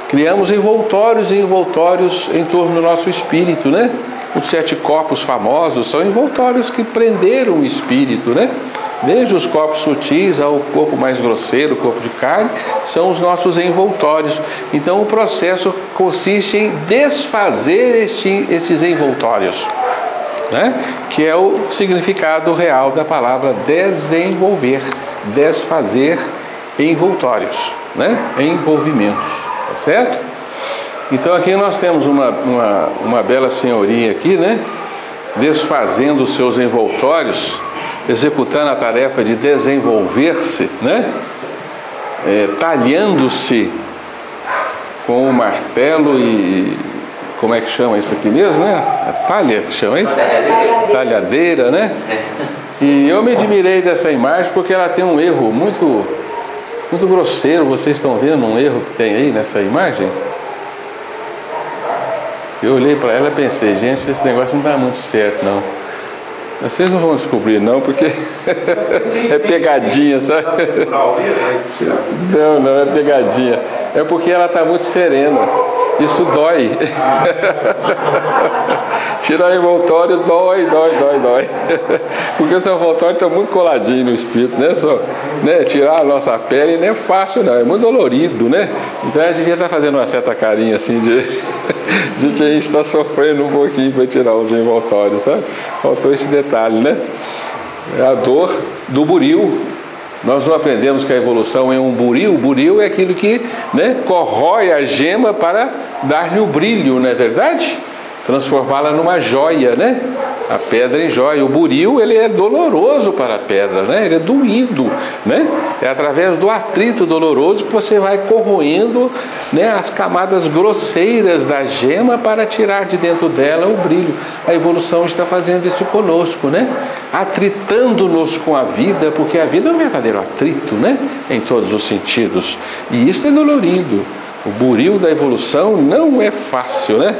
Criamos envoltórios e envoltórios em torno do nosso espírito, né? Os 7 corpos famosos são envoltórios que prenderam o espírito, né? Desde os corpos sutis ao corpo mais grosseiro, o corpo de carne, são os nossos envoltórios. Então o processo consiste em desfazer esses envoltórios, né? Que é o significado real da palavra desenvolver, desfazer envoltórios, né? Envolvimentos, tá certo? Então aqui nós temos uma bela senhorinha aqui, né? Desfazendo os seus envoltórios, executando a tarefa de desenvolver-se, né? Talhando-se com o martelo e... como é que chama isso aqui mesmo, né? A talha que chama isso? Talhadeira, né? E eu me admirei dessa imagem porque ela tem um erro muito grosseiro. Vocês estão vendo um erro que tem aí nessa imagem? Eu olhei para ela e pensei, gente, esse negócio não está muito certo, não. Vocês não vão descobrir, não, porque é pegadinha, sabe? Não, é pegadinha. É porque ela está muito serena. Isso dói. Tirar o envoltório dói. Porque o envoltório está muito coladinho no espírito, né? Só, né? Tirar a nossa pele não é fácil, não. É muito dolorido, né? Então a gente devia estar fazendo uma certa carinha assim de que a gente está sofrendo um pouquinho para tirar os envoltórios, sabe? Faltou esse detalhe, né? É a dor do buril. Nós não aprendemos que a evolução é um buril. O buril é aquilo que, né, corrói a gema para dar-lhe o brilho, não é verdade? Transformá-la numa joia, né? A pedra em joia. O buril, ele é doloroso para a pedra, né? Ele é doído, né? É através do atrito doloroso que você vai corroendo, né, as camadas grosseiras da gema para tirar de dentro dela o brilho. A evolução está fazendo isso conosco, né? Atritando-nos com a vida, porque a vida é um verdadeiro atrito, né? Em todos os sentidos. E isso é dolorido. O buril da evolução não é fácil, né?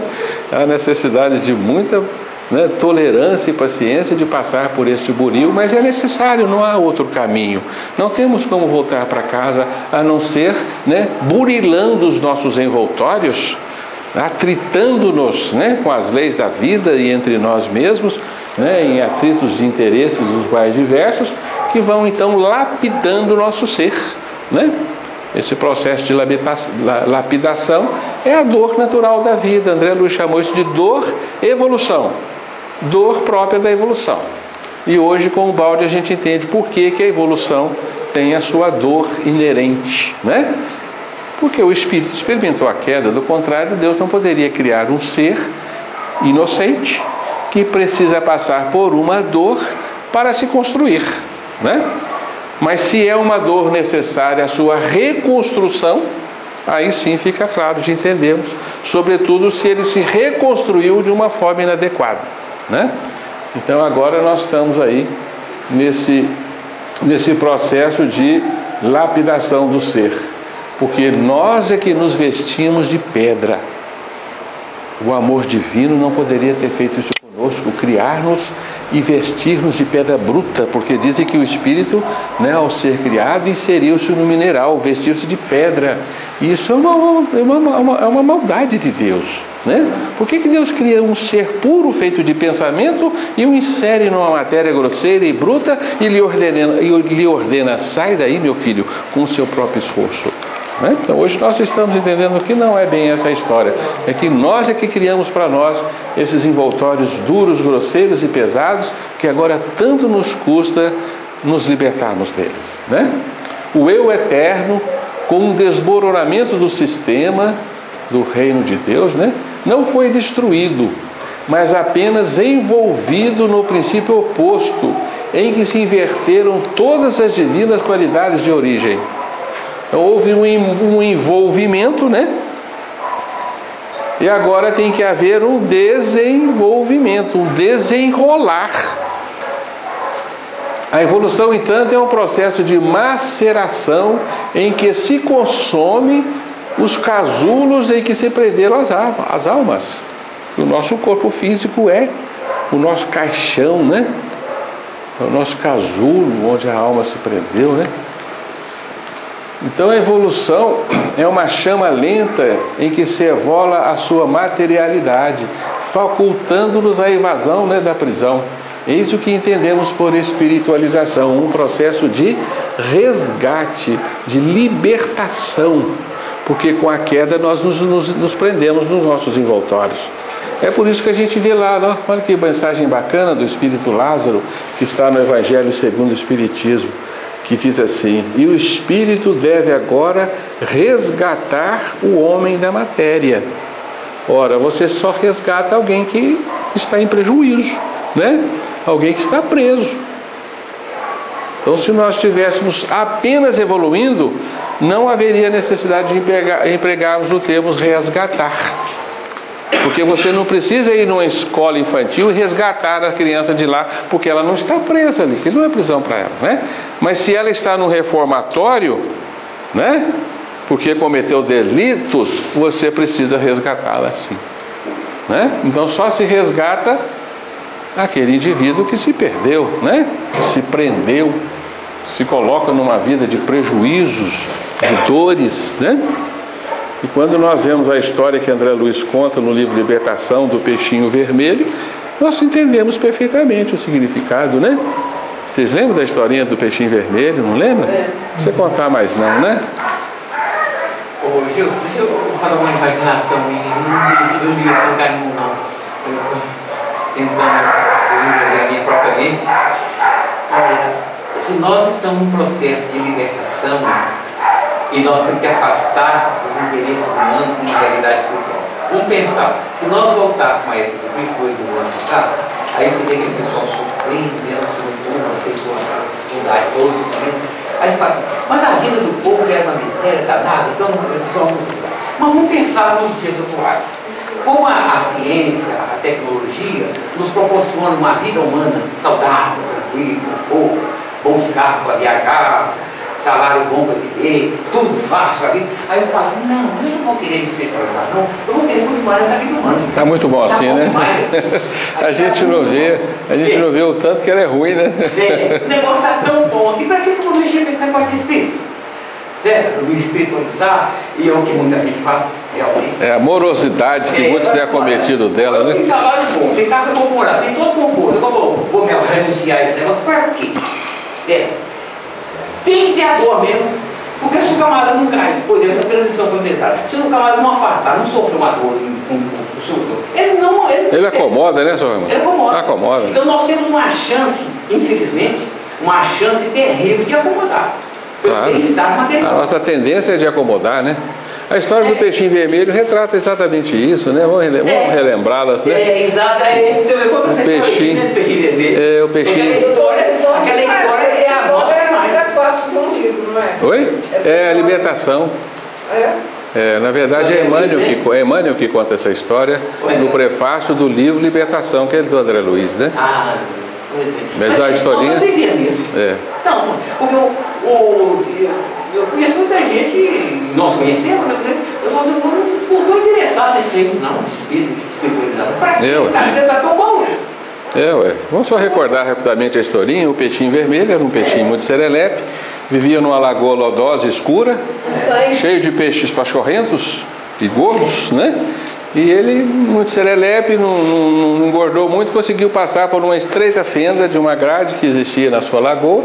Há necessidade de muita, né, tolerância e paciência de passar por este buril, mas é necessário, não há outro caminho. Não temos como voltar para casa a não ser, né, burilando os nossos envoltórios, atritando-nos, né, com as leis da vida e entre nós mesmos, né, em atritos de interesses os mais diversos, que vão então lapidando o nosso ser, né? Esse processo de lapidação é a dor natural da vida. André Luiz chamou isso de dor-evolução. Dor própria da evolução. E hoje, com o balde, a gente entende por que a evolução tem a sua dor inerente, né? Porque o espírito experimentou a queda, do contrário, Deus não poderia criar um ser inocente que precisa passar por uma dor para se construir, né? Mas se é uma dor necessária a sua reconstrução, aí sim fica claro de entendermos, sobretudo se ele se reconstruiu de uma forma inadequada, né? Então agora nós estamos aí nesse processo de lapidação do ser, porque nós é que nos vestimos de pedra. O amor divino não poderia ter feito isso conosco, criar-nos e vestir-nos de pedra bruta, porque dizem que o espírito, né, ao ser criado, inseriu-se no mineral, vestiu-se de pedra. E isso é uma maldade de Deus, né? Por que Deus cria um ser puro feito de pensamento e o insere numa matéria grosseira e bruta e lhe ordena, sai daí, meu filho, com o seu próprio esforço? Então hoje nós estamos entendendo que não é bem essa a história. É que nós é que criamos para nós esses envoltórios duros, grosseiros e pesados, que agora tanto nos custa nos libertarmos deles, né? O eu eterno, com o desmoronamento do sistema do reino de Deus, né, não foi destruído, mas apenas envolvido no princípio oposto, em que se inverteram todas as divinas qualidades de origem. Então, houve um envolvimento, né? E agora tem que haver um desenvolvimento, um desenrolar. A evolução, entanto, é um processo de maceração em que se consome os casulos em que se prenderam as almas. O nosso corpo físico é o nosso caixão, né? É o nosso casulo onde a alma se prendeu, né? Então a evolução é uma chama lenta em que se evola a sua materialidade, facultando-nos a evasão, né, da prisão. Eis o que entendemos por espiritualização, um processo de resgate, de libertação, porque com a queda nós nos prendemos nos nossos envoltórios. É por isso que a gente vê lá, ó, olha que mensagem bacana do Espírito Lázaro, que está no Evangelho segundo o Espiritismo, que diz assim: e o Espírito deve agora resgatar o homem da matéria. Ora, você só resgata alguém que está em prejuízo, né? Alguém que está preso. Então, se nós estivéssemos apenas evoluindo, não haveria necessidade de empregarmos o termo resgatar. Porque você não precisa ir numa escola infantil e resgatar a criança de lá, porque ela não está presa ali, que não é prisão para ela, né? Mas se ela está no reformatório, né? Porque cometeu delitos, você precisa resgatá-la sim, né? Então só se resgata aquele indivíduo que se perdeu, né? Se prendeu, se coloca numa vida de prejuízos, de dores, né? E quando nós vemos a história que André Luiz conta no livro Libertação, do peixinho vermelho, nós entendemos perfeitamente o significado, né? Vocês lembram da historinha do peixinho vermelho, não lembra? Não precisa contar mais não, né? Ô Gilson, deixa eu falar uma imaginação, não li isso no carinho não. Eu estou tentando ver a minha própria mente. Olha, se nós estamos num processo de libertação, e nós temos que afastar os interesses humanos com uma realidade espiritual. Vamos pensar, se nós voltássemos à época do Cristo, 2 mil anos atrás, aí você vê aquele pessoal sofrendo, se não povo, aceitou aquela dificuldade toda, aí você fala assim, mas a vida do povo já é uma miséria danada, então é só muito. Mas vamos pensar nos dias atuais. Como a ciência, a tecnologia nos proporciona uma vida humana saudável, tranquila, conforto, bons carros para viajar, salário bom para viver, tudo fácil para vida. Aí eu falo, não, eu não vou querer me espiritualizar, não, eu vou querer continuar nessa vida humana. Está muito bom assim, né? A gente não vê o tanto que ela é ruim, né? O negócio está tão bom aqui, para que eu vou mexer com esse negócio de espírito? Certo? Me espiritualizar, e é o que muita gente faz, realmente. É a morosidade que muitos têm acometido dela, né? Tem salário bom, tem casa que eu vou morar, tem todo conforto, eu vou me renunciar a esse negócio, para quê? Certo? Tem que ter a dor mesmo, porque se o camarada não cai, por exemplo, a transição planetária, se o camarada não afastar, não sofre uma dor com o seu dor, ele acomoda, né, senhor irmão? Ele acomoda. Acomoda. Então nós temos uma chance, infelizmente, uma chance terrível de acomodar. Claro. A nossa tendência é de acomodar, né? A história do peixinho vermelho retrata exatamente isso, né? Vamos relembrá-las, né? Exato. Você vê quantas peixinho vermelho. O peixinho. Aquela história é a nossa imagem. Não é fácil com o livro, não é? Oi? É a libertação. Na verdade é Emmanuel que conta essa história no prefácio do livro Libertação, que é do André Luiz, né? Mas a historinha... Nós não entendemos isso. Não, porque eu conheço muita gente, nós conhecemos, né? Eu não estou interessado nesse tempo, não, de espiritualidade. Para quê? A vida está tão bom. Vamos só recordar rapidamente a historinha. O peixinho vermelho era um peixinho muito serelepe, vivia numa lagoa lodosa escura, cheio de peixes pachorrentos e gordos, né? E ele, muito serelepe, não engordou muito, conseguiu passar por uma estreita fenda de uma grade que existia na sua lagoa.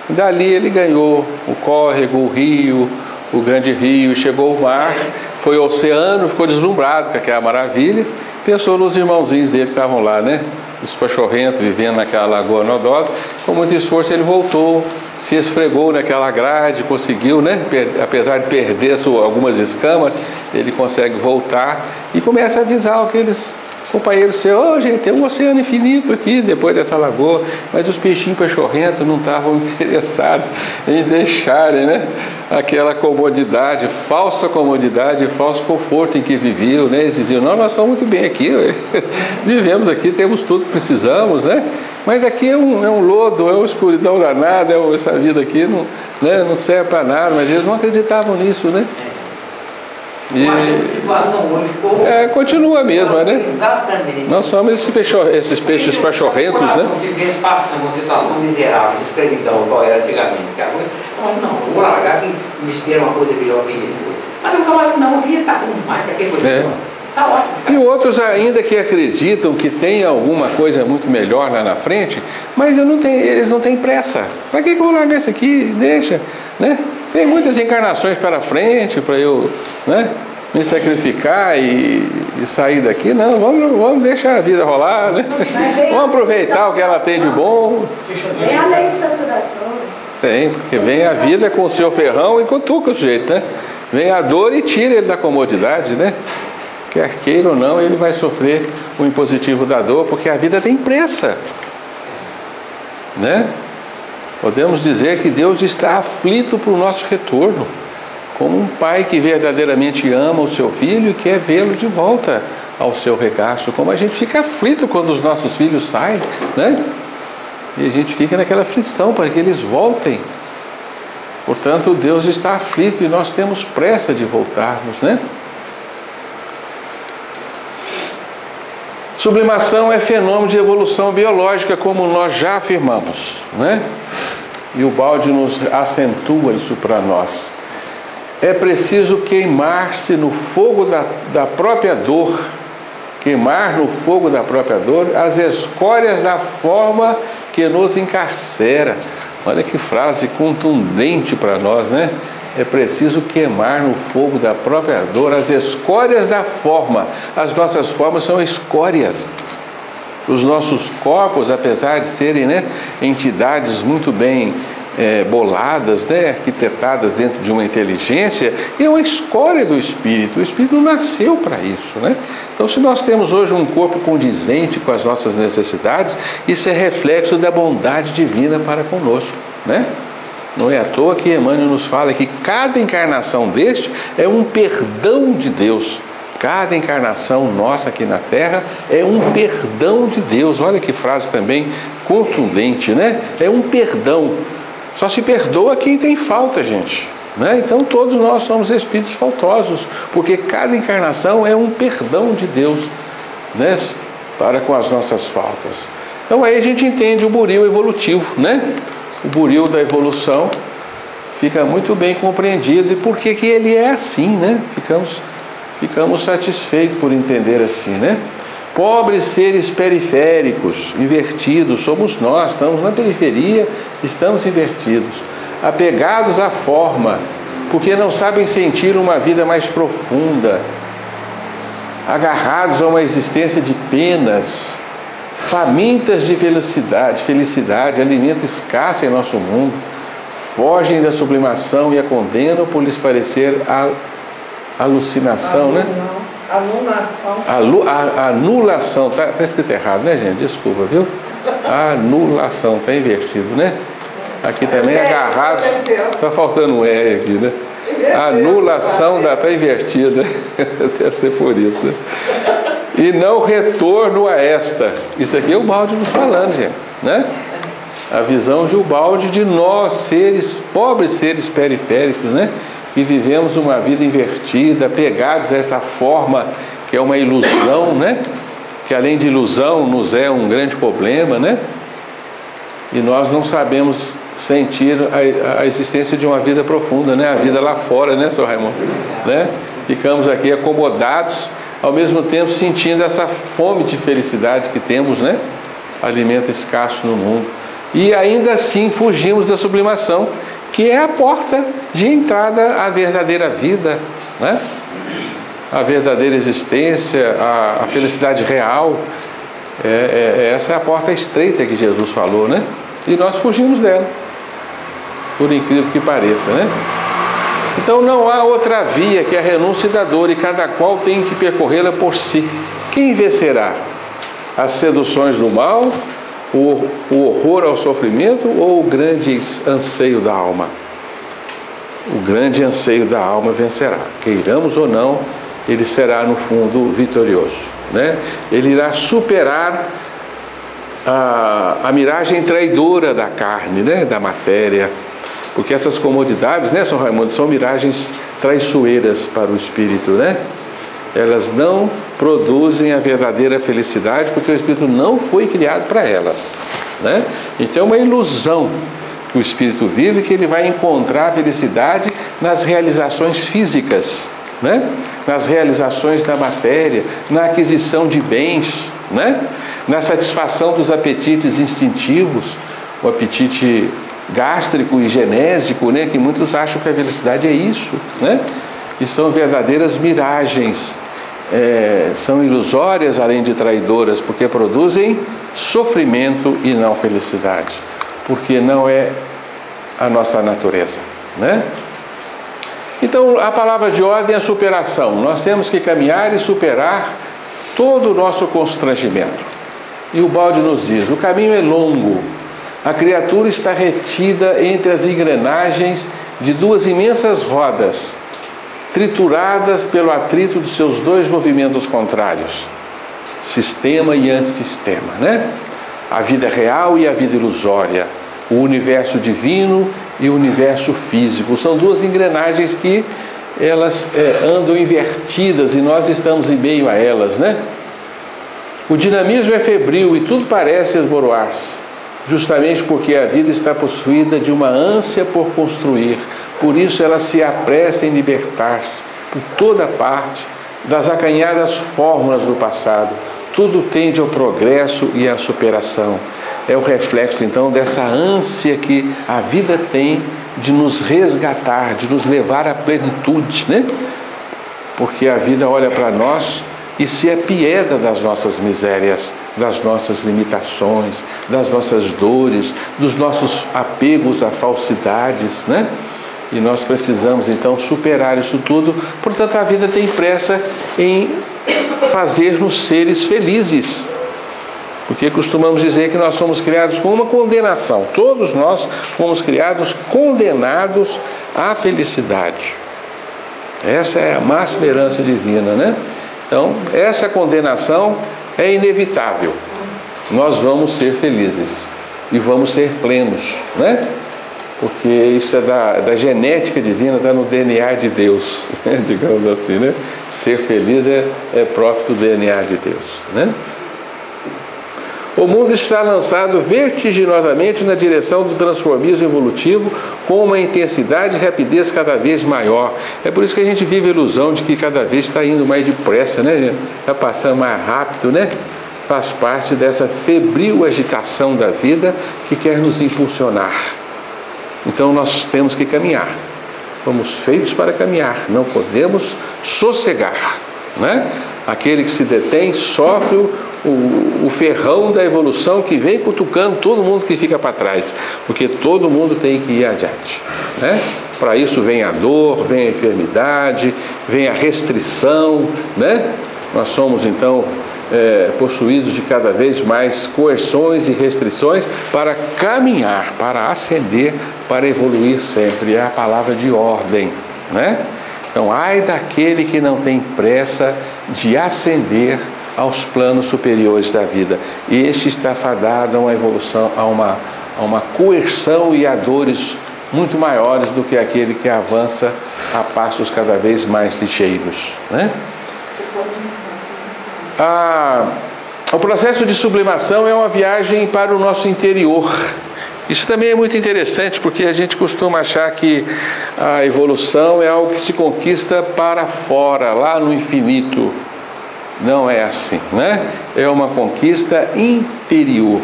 Dali ele ganhou o córrego, o rio, o grande rio, chegou ao mar, foi ao oceano, ficou deslumbrado com aquela maravilha, pensou nos irmãozinhos dele que estavam lá, né? Os pachorrentos vivendo naquela lagoa nodosa. Com muito esforço ele voltou, se esfregou naquela grade, conseguiu, né? Apesar de perder algumas escamas, ele consegue voltar e começa a avisar aqueles companheiros seus: gente, tem um oceano infinito aqui depois dessa lagoa. Mas os peixinhos pachorrentos não estavam interessados em deixarem, né, aquela comodidade, falsa comodidade, falso conforto em que viviam, né? Eles diziam: não, nós estamos muito bem aqui, vivemos aqui, temos tudo que precisamos, né? Mas aqui é um lodo, é uma escuridão danada, essa vida aqui não serve para nada. Mas eles não acreditavam nisso, né? Mas essa situação hoje continua a mesma, né? Exatamente. Nós somos esses peixes pachorrentos, né? Se tivesse passando uma situação miserável, de escravidão, igual era antigamente, cara, mas não, vou largar aqui, me espera uma coisa melhor que ele. Mas eu ficava assim, não, aqui está bom demais, para que coisa? Está ótimo. E outros ainda que acreditam que tem alguma coisa muito melhor lá na frente, mas eles não têm pressa. Para que eu vou largar isso aqui? Deixa, né? Tem muitas encarnações para frente para eu, né, me sacrificar e sair daqui. Não, vamos deixar a vida rolar, né? Vamos aproveitar o que ela tem de bom. É a lei de saturação. Tem, porque vem a vida com o seu ferrão e cutuca o sujeito, né? Vem a dor e tira ele da comodidade, né? Quer queira ou não, ele vai sofrer o impositivo da dor, porque a vida tem pressa, né? Podemos dizer que Deus está aflito por nosso retorno, como um pai que verdadeiramente ama o seu filho e quer vê-lo de volta ao seu regaço, como a gente fica aflito quando os nossos filhos saem, né? E a gente fica naquela aflição para que eles voltem. Portanto, Deus está aflito e nós temos pressa de voltarmos, né? Sublimação é fenômeno de evolução biológica, como nós já afirmamos, né? E o balde nos acentua isso para nós. É preciso queimar-se no fogo da própria dor, queimar no fogo da própria dor as escórias da forma que nos encarcera. Olha que frase contundente para nós, né? É preciso queimar no fogo da própria dor as escórias da forma. As nossas formas são escórias. Os nossos corpos, apesar de serem, né, entidades muito bem boladas, né, arquitetadas dentro de uma inteligência, é uma escória do Espírito. O Espírito não nasceu para isso, né? Então, se nós temos hoje um corpo condizente com as nossas necessidades, isso é reflexo da bondade divina para conosco, né? Não é à toa que Emmanuel nos fala que cada encarnação deste é um perdão de Deus. Cada encarnação nossa aqui na Terra é um perdão de Deus. Olha que frase também contundente, né? É um perdão. Só se perdoa quem tem falta, gente, né? Então todos nós somos espíritos faltosos, porque cada encarnação é um perdão de Deus, né, para com as nossas faltas. Então aí a gente entende o buril evolutivo, né? O buril da evolução fica muito bem compreendido. E por que ele é assim, né? Ficamos satisfeitos por entender assim, né? Pobres seres periféricos, invertidos, somos nós, estamos na periferia, estamos invertidos, apegados à forma, porque não sabem sentir uma vida mais profunda, agarrados a uma existência de penas, famintas de felicidade, alimento escasso em nosso mundo, fogem da sublimação e a condenam por lhes parecer alucinação, né? Anulação, tá escrito errado, né, gente? Desculpa, viu? Anulação, tá invertido, né? Aqui também agarrados, tá faltando um E aqui, né? Anulação tá invertida, deve ser por isso, né? E não retorno a esta. Isso aqui é o balde nos falando, gente, né? A visão de Ubaldi de nós, seres, pobres seres periféricos, né? Que vivemos uma vida invertida, pegados a essa forma que é uma ilusão, né? Que além de ilusão nos é um grande problema, né? E nós não sabemos sentir a existência de uma vida profunda, né? A vida lá fora, né, Sr. Raimundo? Né? Ficamos aqui acomodados, ao mesmo tempo sentindo essa fome de felicidade que temos, né? Alimento escasso no mundo. E ainda assim fugimos da sublimação, que é a porta de entrada à verdadeira vida, né? A verdadeira existência, a felicidade real. Essa é a porta estreita que Jesus falou, né? E nós fugimos dela, por incrível que pareça, né? Então não há outra via que a renúncia da dor, e cada qual tem que percorrê-la por si. Quem vencerá? As seduções do mal, o horror ao sofrimento ou o grande anseio da alma? O grande anseio da alma vencerá. Queiramos ou não, ele será no fundo vitorioso, né? Ele irá superar a miragem traidora da carne, né? Da matéria, porque essas comodidades, né, Sr. Raimundo, são miragens traiçoeiras para o espírito, né? Elas não produzem a verdadeira felicidade, porque o espírito não foi criado para elas, né? Então é uma ilusão que o espírito vive, que ele vai encontrar a felicidade nas realizações físicas, né? Nas realizações da matéria, na aquisição de bens, né? Na satisfação dos apetites instintivos, o apetite gástrico e genésico, né? Que muitos acham que a felicidade é isso, né? E são verdadeiras miragens, são ilusórias além de traidoras, porque produzem sofrimento e não felicidade, porque não é a nossa natureza, né? Então, a palavra de ordem é superação. Nós temos que caminhar e superar todo o nosso constrangimento. E o balde nos diz: o caminho é longo, a criatura está retida entre as engrenagens de duas imensas rodas, trituradas pelo atrito dos seus dois movimentos contrários, sistema e antissistema, né? A vida real e a vida ilusória, o universo divino e o universo físico. São duas engrenagens que elas andam invertidas e nós estamos em meio a elas, né? O dinamismo é febril e tudo parece esboroar-se, justamente porque a vida está possuída de uma ânsia por construir. Por isso ela se apressa em libertar-se por toda parte das acanhadas fórmulas do passado. Tudo tende ao progresso e à superação. É o reflexo, então, dessa ânsia que a vida tem de nos resgatar, de nos levar à plenitude, né? Porque a vida olha para nós e se apieda das nossas misérias, das nossas limitações, das nossas dores, dos nossos apegos a falsidades, né? E nós precisamos, então, superar isso tudo. Portanto, a vida tem pressa em fazer-nos seres felizes. Porque costumamos dizer que nós somos criados com uma condenação. Todos nós fomos criados condenados à felicidade. Essa é a máxima herança divina, né? Então, essa condenação é inevitável. Nós vamos ser felizes e vamos ser plenos, né? Porque isso é da genética divina, está no DNA de Deus, digamos assim, né? Ser feliz é próprio do DNA de Deus, né? O mundo está lançado vertiginosamente na direção do transformismo evolutivo com uma intensidade e rapidez cada vez maior. É por isso que a gente vive a ilusão de que cada vez está indo mais depressa, né? Está passando mais rápido, né? Faz parte dessa febril agitação da vida que quer nos impulsionar. Então nós temos que caminhar. Fomos feitos para caminhar, não podemos sossegar, né? Aquele que se detém sofre o ferrão da evolução que vem cutucando todo mundo que fica para trás, porque todo mundo tem que ir adiante, né? Para isso vem a dor, vem a enfermidade, vem a restrição, né? Nós somos então possuídos de cada vez mais coerções e restrições para caminhar, para ascender, para evoluir sempre. É a palavra de ordem, né? Então, ai daquele que não tem pressa de ascender aos planos superiores da vida. Este está fadado a uma evolução, a uma coerção e a dores muito maiores do que aquele que avança a passos cada vez mais ligeiros, né? O processo de sublimação é uma viagem para o nosso interior. Isso também é muito interessante, porque a gente costuma achar que a evolução é algo que se conquista para fora, lá no infinito. Não é assim, né? É uma conquista interior.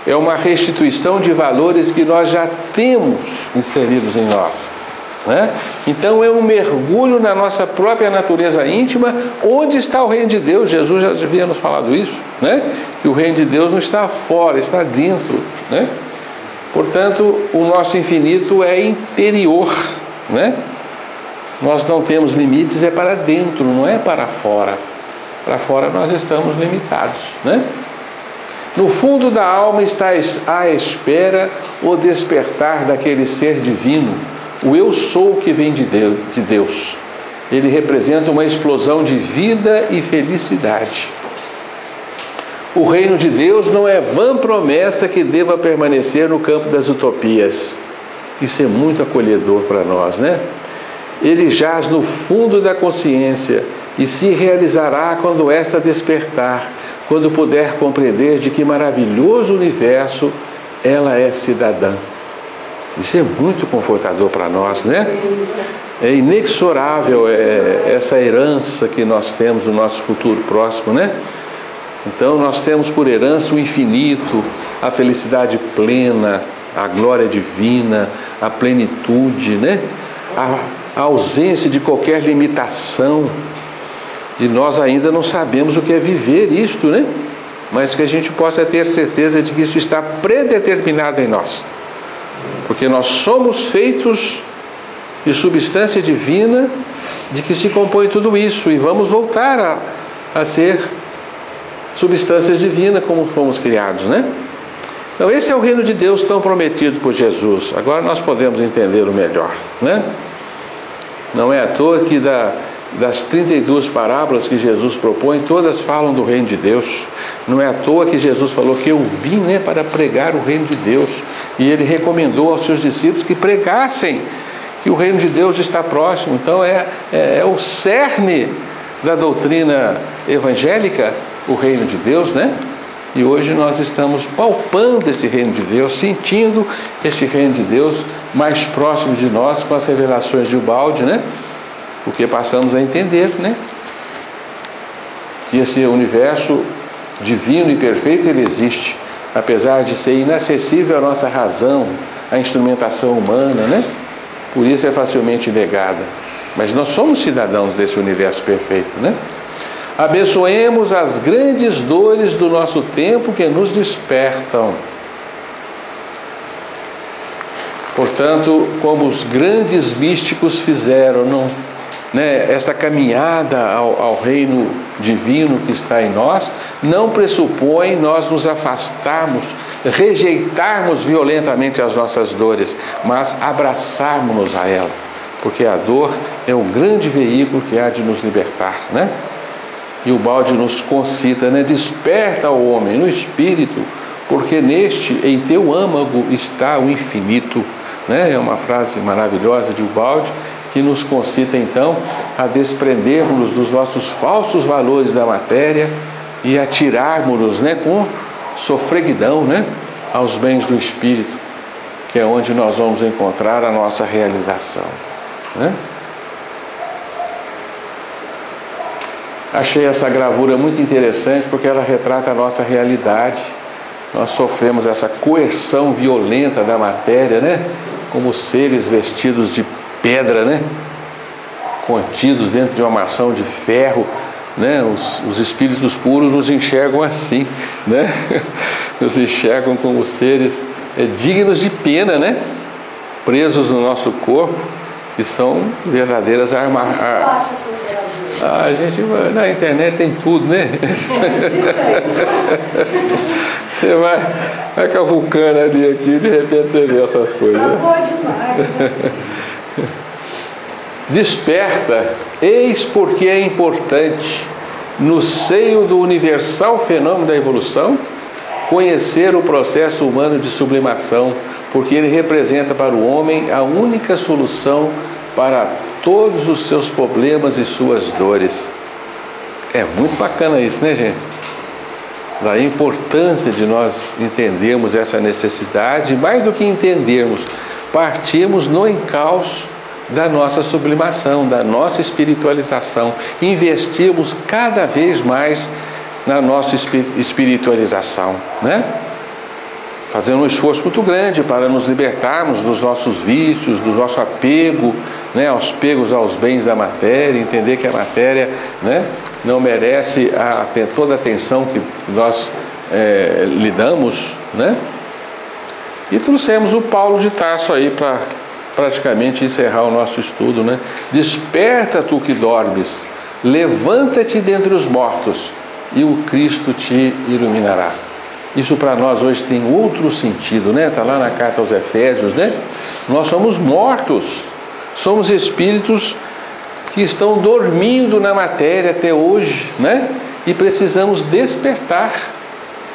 É uma restituição de valores que nós já temos inseridos em nós, né? Então é um mergulho na nossa própria natureza íntima, onde está o reino de Deus. Jesus já havia nos falado isso, né? Que o reino de Deus não está fora, está dentro, né? Portanto, o nosso infinito é interior, né? Nós não temos limites, é para dentro, não é para fora. Para fora nós estamos limitados, né? No fundo da alma está à espera o despertar daquele ser divino, o eu sou que vem de Deus. Ele representa uma explosão de vida e felicidade. O reino de Deus não é vã promessa que deva permanecer no campo das utopias. Isso é muito acolhedor para nós, né? Ele jaz no fundo da consciência e se realizará quando esta despertar, quando puder compreender de que maravilhoso universo ela é cidadã. Isso é muito confortador para nós, né? É inexorável essa herança que nós temos no nosso futuro próximo, né? Então nós temos por herança o infinito, a felicidade plena, a glória divina, a plenitude, né? A ausência de qualquer limitação. E nós ainda não sabemos o que é viver isto, né? Mas que a gente possa ter certeza de que isso está predeterminado em nós. Porque nós somos feitos de substância divina, de que se compõe tudo isso, e vamos voltar a ser substâncias divinas como fomos criados, né? Então esse é o reino de Deus tão prometido por Jesus. Agora nós podemos entender o melhor, né? Não é à toa que das 32 parábolas que Jesus propõe, todas falam do reino de Deus. Não é à toa que Jesus falou que eu vim, né, para pregar o reino de Deus. E ele recomendou aos seus discípulos que pregassem que o reino de Deus está próximo. Então é o cerne da doutrina evangélica, o reino de Deus, né? E hoje nós estamos palpando esse reino de Deus, sentindo esse reino de Deus mais próximo de nós com as revelações de Ubaldi, né? Porque passamos a entender, né? Que esse universo divino e perfeito, ele existe, apesar de ser inacessível à nossa razão, à instrumentação humana, né? Por isso é facilmente negada. Mas nós somos cidadãos desse universo perfeito, né? Abençoemos as grandes dores do nosso tempo que nos despertam. Portanto, como os grandes místicos fizeram, essa caminhada ao reino divino que está em nós, não pressupõe nós nos afastarmos, rejeitarmos violentamente as nossas dores, mas abraçarmos-nos a ela, porque a dor é um grande veículo que há de nos libertar, né? E o Ubaldi nos concita, né? Desperta o homem no espírito, porque em teu âmago está o infinito, né? É uma frase maravilhosa de Ubaldi, que nos concita então a desprendermos dos nossos falsos valores da matéria e atirarmos-nos, né, com sofreguidão, né, aos bens do espírito, que é onde nós vamos encontrar a nossa realização, né? Achei essa gravura muito interessante porque ela retrata a nossa realidade. Nós sofremos essa coerção violenta da matéria, né, como seres vestidos de pedra, né? Contidos dentro de uma maçã de ferro, né? Os espíritos puros nos enxergam assim, né? Nos enxergam como seres dignos de pena, né? Presos no nosso corpo, que são verdadeiras armas. A gente na internet tem tudo, né? Você vai cavucando ali aqui, de repente você vê essas coisas. Né? Desperta, eis porque é importante, no seio do universal fenômeno da evolução, conhecer o processo humano de sublimação, porque ele representa para o homem a única solução para todos os seus problemas e suas dores. É muito bacana isso, né, gente? Da importância de nós entendermos essa necessidade, mais do que entendermos, partirmos no encalço da nossa sublimação, da nossa espiritualização, investirmos cada vez mais na nossa espiritualização, né? Fazendo um esforço muito grande para nos libertarmos dos nossos vícios, do nosso apego, né, aos apegos aos bens da matéria, entender que a matéria, né, não merece toda a atenção que nós lhe damos, né? E trouxemos o Paulo de Tarso aí para praticamente encerrar o nosso estudo, né? Desperta tu que dormes, levanta-te dentre os mortos e o Cristo te iluminará. Isso para nós hoje tem outro sentido, né? Está lá na carta aos Efésios, né? Nós somos mortos, somos espíritos que estão dormindo na matéria até hoje, né? E precisamos despertar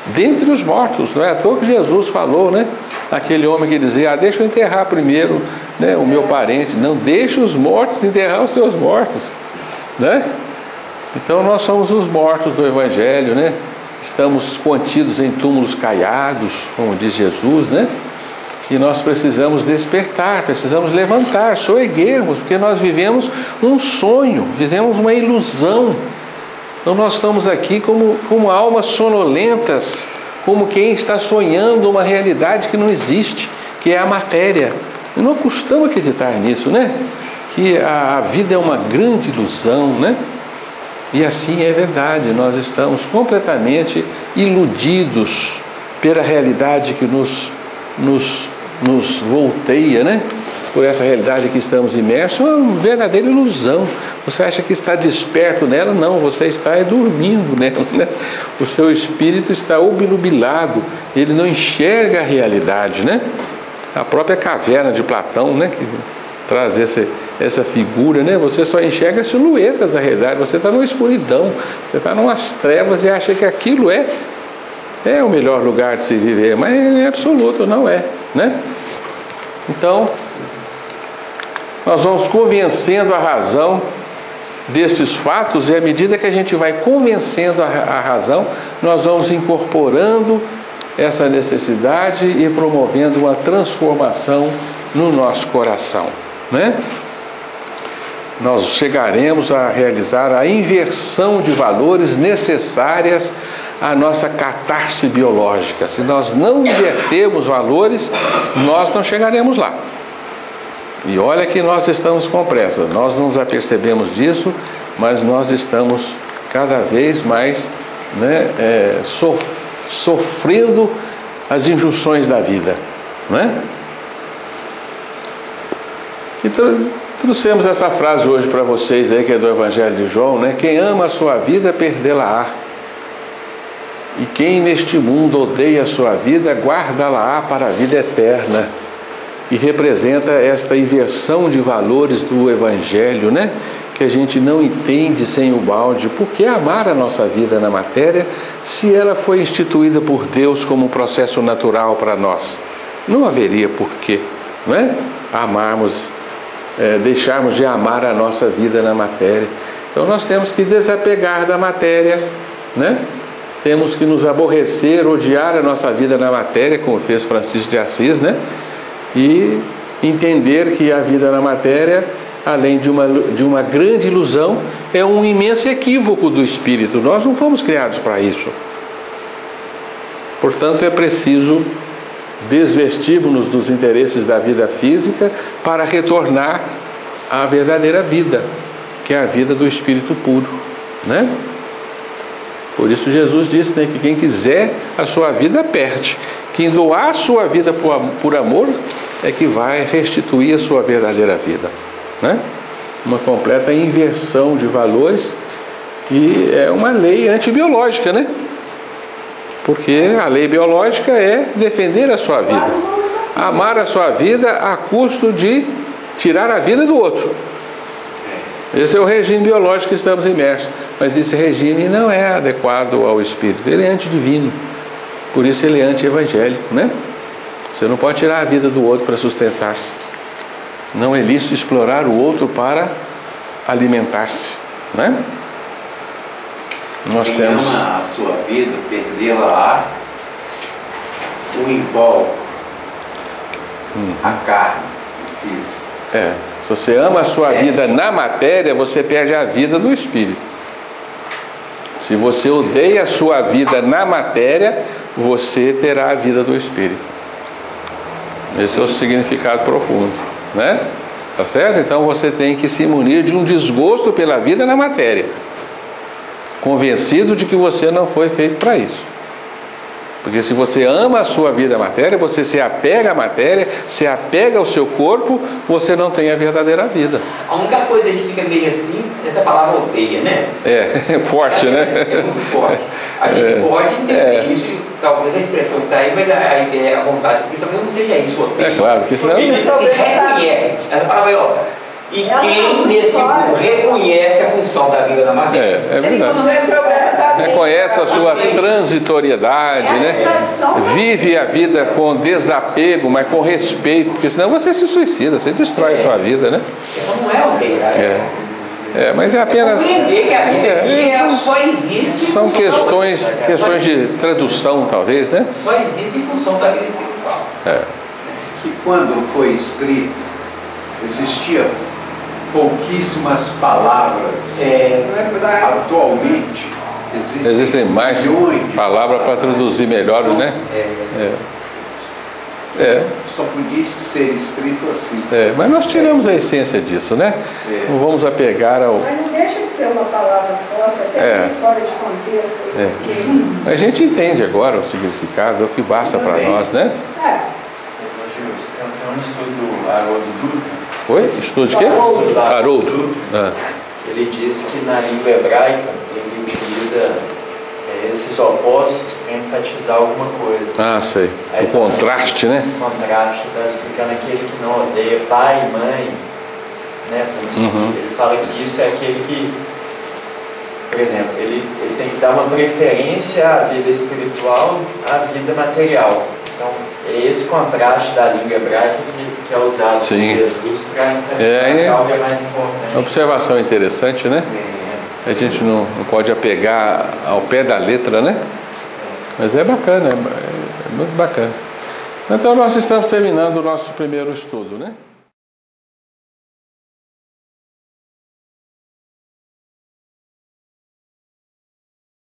dentre os mortos. Não é à toa que Jesus falou, né? Aquele homem que dizia, deixa eu enterrar primeiro, né, o meu parente. Não, deixa os mortos enterrar os seus mortos, né? Então nós somos os mortos do Evangelho, né? Estamos contidos em túmulos caiados, como diz Jesus, né? E nós precisamos despertar, precisamos levantar, soerguermos, porque nós vivemos um sonho, vivemos uma ilusão. Então nós estamos aqui como almas sonolentas, como quem está sonhando uma realidade que não existe, que é a matéria. E não costumamos acreditar nisso, né? Que a vida é uma grande ilusão, né? E assim é verdade, nós estamos completamente iludidos pela realidade que nos volteia, né? Por essa realidade que estamos imersos, é uma verdadeira ilusão. Você acha que está desperto nela? Não, você está dormindo nela, né? O seu espírito está obnubilado, ele não enxerga a realidade, né? A própria caverna de Platão, né? Que traz essa figura, né? Você só enxerga as silhuetas da realidade, você está numa escuridão, você está numas trevas e acha que aquilo é o melhor lugar de se viver, mas em absoluto não é, né? Então, nós vamos convencendo a razão desses fatos, e à medida que a gente vai convencendo a razão, nós vamos incorporando essa necessidade e promovendo uma transformação no nosso coração, né? Nós chegaremos a realizar a inversão de valores necessárias à nossa catarse biológica. Se nós não invertermos valores, nós não chegaremos lá. E olha que nós estamos com pressa, nós não nos apercebemos disso, mas nós estamos cada vez mais, né, sofrendo as injunções da vida, né? Então, trouxemos essa frase hoje para vocês aí, que é do Evangelho de João, né? Quem ama a sua vida, perdê-la-á. E quem neste mundo odeia a sua vida, guarda-la-á para a vida eterna. E representa esta inversão de valores do Evangelho, né? Que a gente não entende sem o balde. Por que amar a nossa vida na matéria, se ela foi instituída por Deus como um processo natural para nós? Não haveria porquê, não é? Deixarmos de amar a nossa vida na matéria. Então nós temos que desapegar da matéria, né? Temos que nos aborrecer, odiar a nossa vida na matéria, como fez Francisco de Assis, né? E entender que a vida na matéria, além de uma grande ilusão, é um imenso equívoco do espírito. Nós não fomos criados para isso. Portanto, é preciso desvestirmos-nos dos interesses da vida física para retornar à verdadeira vida, que é a vida do espírito puro, né? Por isso Jesus disse, né, que quem quiser a sua vida perde. Quem doar a sua vida por amor é que vai restituir a sua verdadeira vida, né? Uma completa inversão de valores, e é uma lei antibiológica, né? Porque a lei biológica é defender a sua vida, amar a sua vida a custo de tirar a vida do outro. Esse é o regime biológico que estamos imersos, mas esse regime não é adequado ao espírito, ele é antidivino, por isso ele é anti-evangélico, né? Você não pode tirar a vida do outro para sustentar-se. Não é lícito explorar o outro para alimentar-se, né? Nós temos... Quem ama a sua vida, perdê-la-á, o envolve a carne, o físico. Se você ama a sua vida na matéria, você perde a vida do espírito. Se você odeia a sua vida na matéria, você terá a vida do espírito. Esse é o significado profundo, né? Tá certo? Então você tem que se munir de um desgosto pela vida na matéria, convencido de que você não foi feito para isso. Porque se você ama a sua vida matéria, você se apega à matéria, se apega ao seu corpo, você não tem a verdadeira vida. A única coisa que a gente fica meio assim, essa palavra odeia, né? É forte, né? É muito forte. A gente pode entender isso, talvez a expressão está aí, mas a ideia, a vontade, porque talvez não seja isso, odeia. É claro, porque senão... Porque reconhece. Essa palavra aí, ó. E quem nesse mundo reconhece a função da vida na matéria. É verdade. Reconhece a sua transitoriedade, né? Vive a vida com desapego, mas com respeito, porque senão você se suicida, você destrói a sua vida, né? Isso não é odeia. Mas é apenas... Compreender que a vida só existe... São questões de tradução, talvez, né? Só existe em função da vida espiritual. que quando foi escrito, existia pouquíssimas palavras. Atualmente, existem mais palavras para traduzir melhor, né? Só podia ser escrito assim. Mas nós tiramos a essência disso, né? Não vamos apegar ao... Mas não deixa de ser uma palavra forte, até fora de contexto. Porque... A gente entende agora o significado, é o que basta para nós, né? Tem um estudo do Haroldo Dutra. Oi? Estudo de quê? Haroldo. Ele diz que na língua hebraica ele utiliza esses opostos para enfatizar alguma coisa. Sei. O contraste, né? O contraste, está explicando aquele que não odeia pai e mãe, né? Ele fala que isso é aquele que, por exemplo, ele tem que dar uma preferência à vida espiritual à vida material. Então, é esse contraste da língua hebraica que é usado por Jesus para enfatizar algo mais importante. Uma observação interessante, né? A gente não pode apegar ao pé da letra, né? Mas é bacana, é muito bacana. Então nós estamos terminando o nosso primeiro estudo, né?